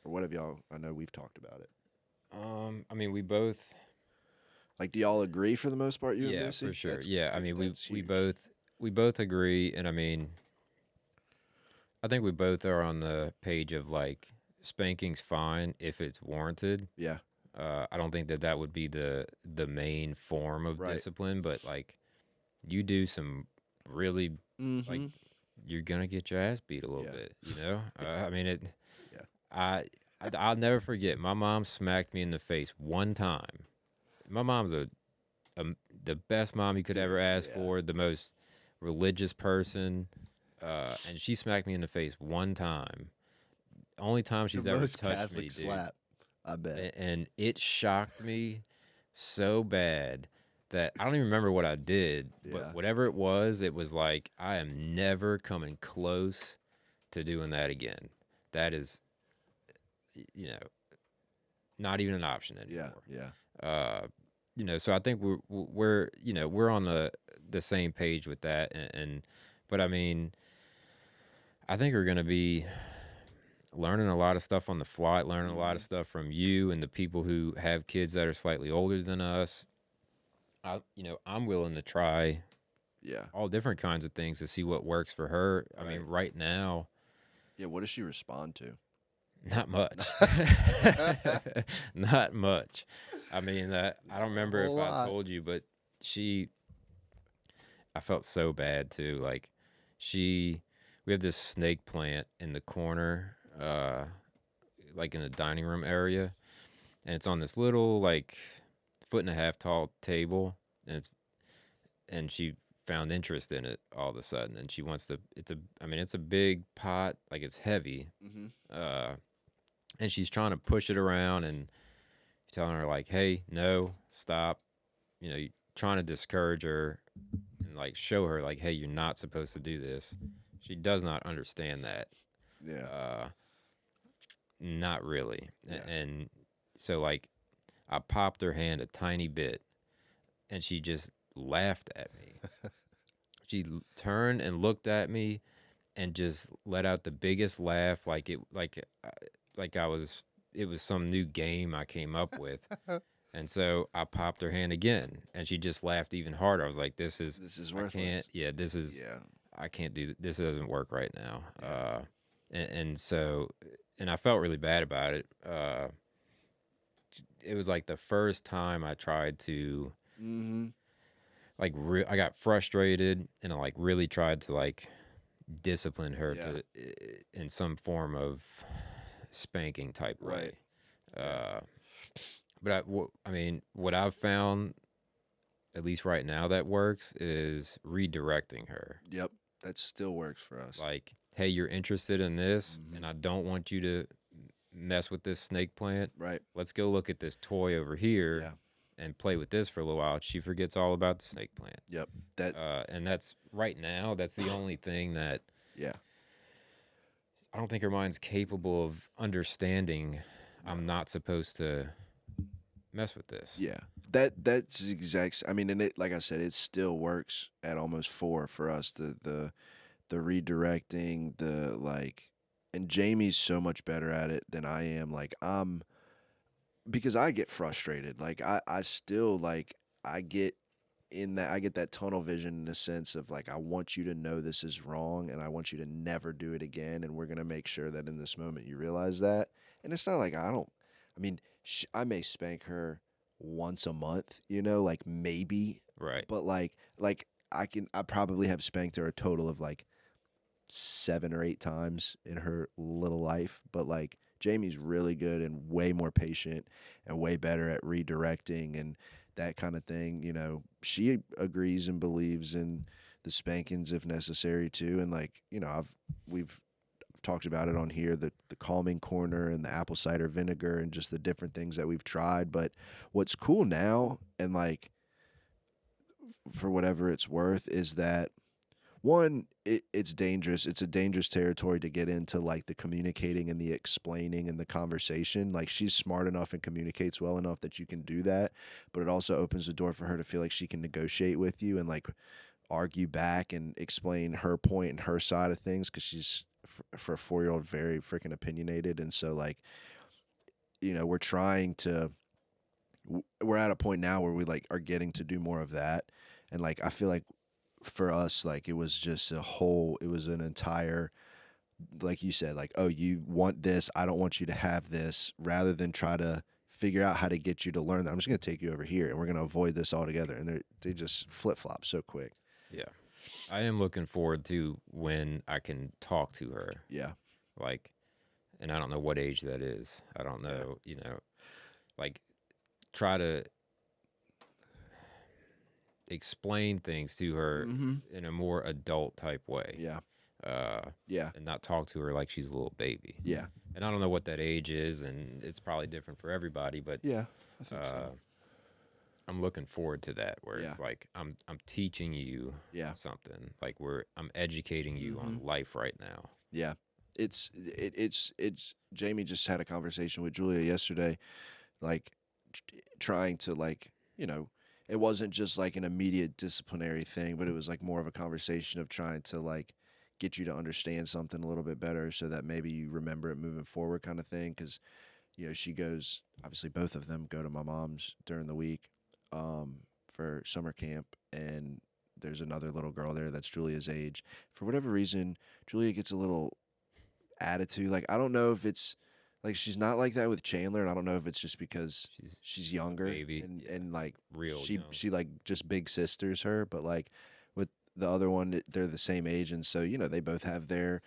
Or what have y'all? I know we've talked about it. I mean, we both. Like, do y'all agree for the most part? You and Yeah, Missy? for sure. That's- Yeah, I mean, that's we huge. both agree, and I mean, I think we both are on the page of like spanking's fine if it's warranted. Yeah, I don't think that would be the main form of Right. discipline, but like you do some really like you're gonna get your ass beat a little Yeah. bit, you know. I mean it. Yeah. I'll never forget. My mom smacked me in the face one time. My mom's the best mom you could ever ask for, the most religious person, and she smacked me in the face one time. Only time she's the ever most touched Catholic me, dude. slap, I bet. And it shocked me so bad that I don't even remember what I did, Yeah. but whatever it was like, I am never coming close to doing that again. That is, you know, not even an option Yeah, anymore. yeah, You know, so I think we're you know, we're on the same page with that. But I mean, I think we're going to be learning a lot of stuff on the fly, learning a lot of stuff from you and the people who have kids that are slightly older than us. I'm willing to try yeah, all different kinds of things to see what works for her. I mean, right now, yeah. What does she respond to? not much. Not much. I mean, I don't remember if whole I lot. told you, but I felt so bad too. Like we have this snake plant in the corner like in the dining room area, and it's on this little like 1.5 foot tall table, and she found interest in it all of a sudden, and she wants to. It's a big pot, like it's heavy, and she's trying to push it around and telling her like, "Hey, no, stop," trying to discourage her and like show her like, "Hey, you're not supposed to do this." She does not understand that. Yeah. Not really. Yeah. And so like I popped her hand a tiny bit and she just laughed at me. She turned and looked at me and just let out the biggest laugh like I was it was some new game I came up with. And so I popped her hand again and she just laughed even harder. I was like, this is worthless. I can't, yeah, this is Yeah. I can't do this. Doesn't work right now. And so, and I felt really bad about it. It was like the first time I tried to, like, I got frustrated and I like really tried to like discipline her to in some form of spanking type way. But I mean, what I've found, at least right now, that works is redirecting her. Yep. That still works for us. Like, hey, you're interested in this, and I don't want you to mess with this snake plant. Right. Let's go look at this toy over here and play with this for a little while. She forgets all about the snake plant. Yep. And that's right now, that's the only thing that I don't think her mind's capable of understanding. I'm not supposed to mess with this. Yeah. That's exact. I mean, and it, like I said, it still works at almost 4 for us. The redirecting, the like, and Jamie's so much better at it than I am. Like because I get frustrated. Like I still like, I get that tunnel vision in the sense of like, I want you to know this is wrong and I want you to never do it again. And we're going to make sure that in this moment you realize that. And it's not like I may spank her once a month, like maybe. Right. But like I probably have spanked her a total of like 7 or 8 times in her little life. But like Jamie's really good and way more patient and way better at redirecting and that kind of thing. She agrees and believes in the spankings if necessary too. And like, we've talked about it on here, the calming corner and the apple cider vinegar and just the different things that we've tried. But what's cool now, and like for whatever it's worth, is that one, it's dangerous. It's a dangerous territory to get into, like the communicating and the explaining and the conversation. Like she's smart enough and communicates well enough that you can do that, but it also opens the door for her to feel like she can negotiate with you and like argue back and explain her point and her side of things, because she's, for a 4-year-old, very freaking opinionated. And so like, we're at a point now where we like are getting to do more of that. And like, I feel like for us, like it was just it was an entire, like you said, like, oh, you want this, I don't want you to have this, rather than try to figure out how to get you to learn that. I'm just going to take you over here and we're going to avoid this altogether. And they just flip flop so quick. Yeah. I am looking forward to when I can talk to her. Yeah. Like, and I don't know what age that is. I don't know, like try to explain things to her in a more adult type way. Yeah. And not talk to her like she's a little baby. Yeah. And I don't know what that age is, and it's probably different for everybody, but yeah, I think so. I'm looking forward to that, where it's like I'm teaching you something. Like I'm educating you on life right now. Yeah. It's Jamie just had a conversation with Julia yesterday, like trying to like, it wasn't just like an immediate disciplinary thing, but it was like more of a conversation of trying to like get you to understand something a little bit better so that maybe you remember it moving forward, kind of thing. Cause she goes, obviously both of them go to my mom's during the week for summer camp, and there's another little girl there that's Julia's age. For whatever reason, Julia gets a little attitude. Like, I don't know if it's like she's not like that with Chandler, and I don't know if it's just because she's younger and like real she like just big sisters her, but like with the other one, they're the same age, and so they both have their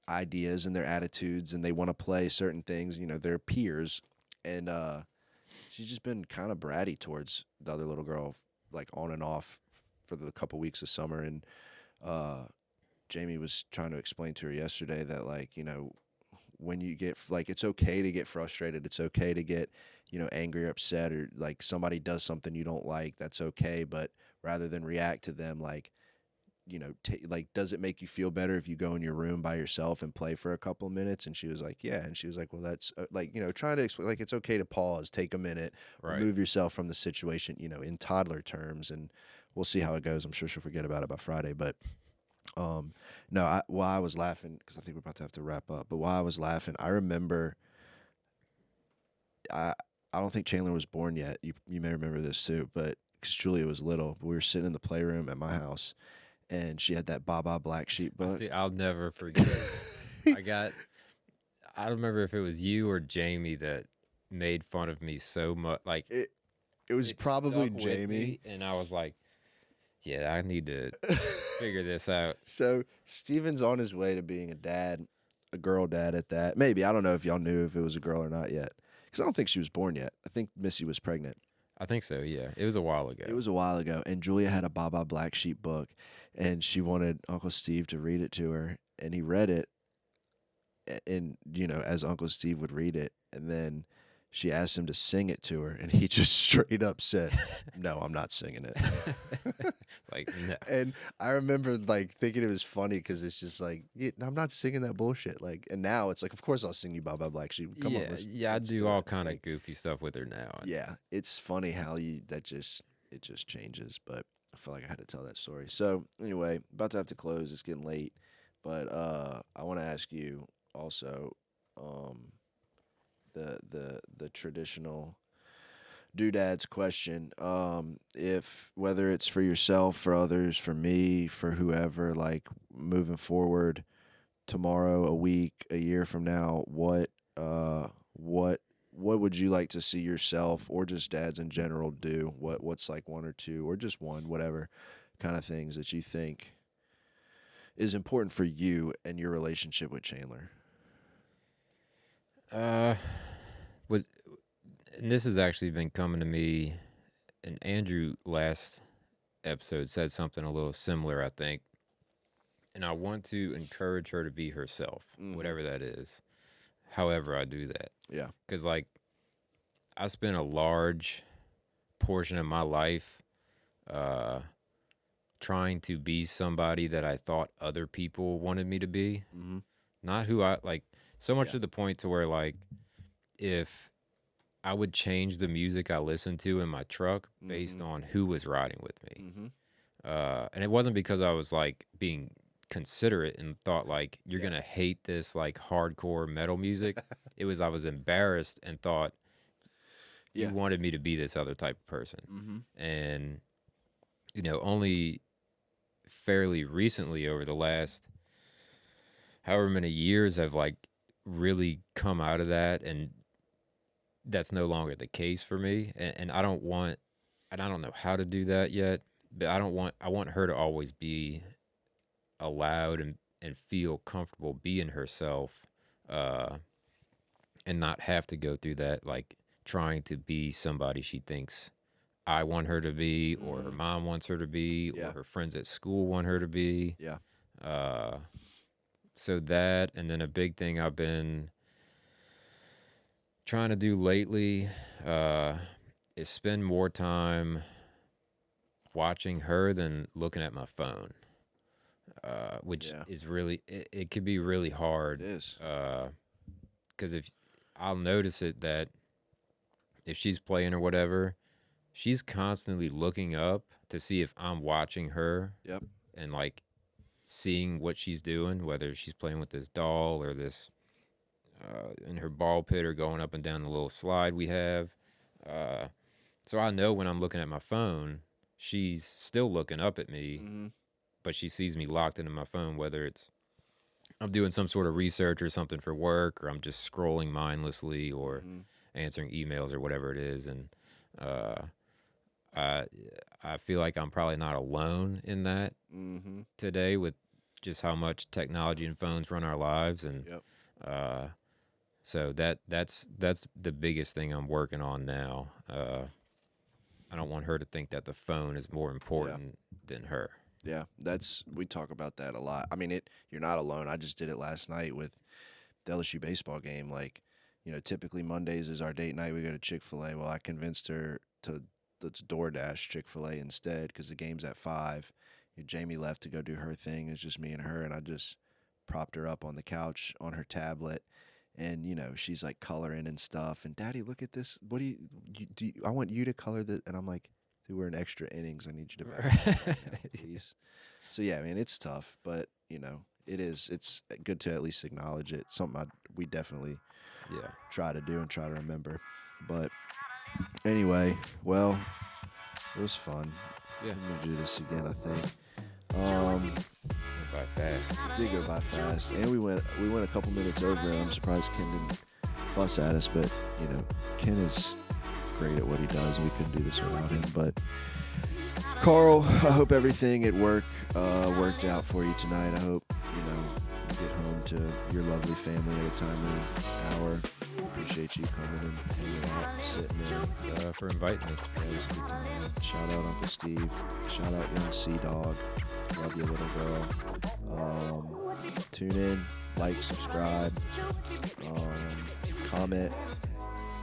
ideas and their attitudes, and they want to play certain things. You know, they're peers, and she's just been kind of bratty towards the other little girl, like on and off for the couple weeks of summer. And Jamie was trying to explain to her yesterday that, like, you know, when you get, like, it's okay to get frustrated. It's okay to get, you know, angry or upset, or like somebody does something you don't like. That's okay. But rather than react to them, like, you know, like, does it make you feel better if you go in your room by yourself and play for a couple of minutes? And she was like, yeah. And she was like, well, that's like, you know, trying to explain, like, it's okay to pause, take a minute, Right. remove yourself from the situation, you know, in toddler terms. And we'll see how it goes. I'm sure she'll forget about it by Friday. But no, while I was laughing, because I think we're about to have to wrap up, but while I was laughing, I remember, I don't think Chandler was born yet. You may remember this too, but because Julia was little, we were sitting in the playroom at my house, and she had that Baba Black Sheep book. I'll never forget. I don't remember if it was you or Jamie that made fun of me so much. Like, It was probably stuck with Jamie. me, and I was like, yeah, I need to figure this out. So Steven's on his way to being a dad, a girl dad at that. Maybe, I don't know if y'all knew if it was a girl or not yet, because I don't think she was born yet. I think Missy was pregnant. I think so, yeah. It was a while ago. It was a while ago, and Julia had a Baba Black Sheep book, and she wanted Uncle Steve to read it to her, and he read it, and, you know, as Uncle Steve would read it, and then she asked him to sing it to her, and he just straight up said, no, I'm not singing it. Like, no. And I remember, like, thinking it was funny, because it's just like, yeah, I'm not singing that bullshit. Like, and now it's like, of course I'll sing you Baba Black Sheep. Come on, I let's do all it. kind of Like, goofy stuff with her now. yeah, it's funny how it just changes. But I feel like I had to tell that story. So anyway, about to have to close. It's getting late, but I want to ask you also, the traditional doodads question. If whether it's for yourself, for others, for me, for whoever, like, moving forward, tomorrow, a week, a year from now, what would you like to see yourself, or just dads in general, do? What's like one or two, or just one, whatever kind of things that you think is important for you and your relationship with Chandler? And this has actually been coming to me, and Andrew last episode said something a little similar, I think. And I want to encourage her to be herself, whatever that is, however I do that. Yeah. Because, like, I spent a large portion of my life trying to be somebody that I thought other people wanted me to be. Mm-hmm. Not who I, like, so much to the point to where, like, if I would change the music I listened to in my truck based on who was riding with me. Mm-hmm. And it wasn't because I was, like, being considerate and thought, like, you're going to hate this, like, hardcore metal music. It was, I was embarrassed and thought you wanted me to be this other type of person. Mm-hmm. And, you know, only fairly recently, over the last however many years, I've, like, really come out of that, and that's no longer the case for me. And I don't want, and I don't know how to do that yet, but I want her to always be allowed and feel comfortable being herself, and not have to go through that, like, trying to be somebody she thinks I want her to be, or her mom wants her to be, or her friends at school want her to be. Yeah. So that, and then a big thing I've been trying to do lately is spend more time watching her than looking at my phone, which is really, it could be really hard. It is. Because if I'll notice it, that if she's playing or whatever, she's constantly looking up to see if I'm watching her. Yep. And, like, seeing what she's doing, whether she's playing with this doll or this in her ball pit, or going up and down the little slide we have. So I know when I'm looking at my phone, she's still looking up at me, but she sees me locked into my phone, whether it's I'm doing some sort of research or something for work, or I'm just scrolling mindlessly, or answering emails or whatever it is. And I feel like I'm probably not alone in that today with just how much technology and phones run our lives, and Yep. so that's the biggest thing I'm working on now. I don't want her to think that the phone is more important than her. Yeah, we talk about that a lot. I mean, you're not alone. I just did it last night with the LSU baseball game. Like, typically Mondays is our date night. We go to Chick-fil-A. Well, I convinced her to let's DoorDash Chick-fil-A instead because the game's at 5. Jamie left to go do her thing. It's just me and her, and I just propped her up on the couch on her tablet. And, she's like coloring and stuff. And Daddy, look at this. What I want you to color this. And I'm like, dude, we're in extra innings. I need you to back up right now, please. So, yeah, I mean, it's tough, but, it's good to at least acknowledge it. Something we definitely try to do and try to remember. But anyway, well, it was fun. Yeah. I'm going to do this again, I think. Went by fast. It did go by fast, and we went a couple minutes over. And I'm surprised Ken didn't fuss at us, but Ken is great at what he does. We couldn't do this without him. But Carl, I hope everything at work worked out for you tonight. I hope you get home to your lovely family at a timely hour. Appreciate you coming and hanging out and sitting there. Thanks for inviting me. That was a good time. Shout out Uncle Steve. Shout out young Sea Dog. Love you, little girl. Tune in, like, subscribe, comment,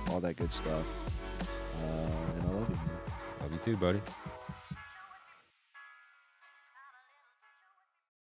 all that good stuff. And I love you, man. Love you too, buddy.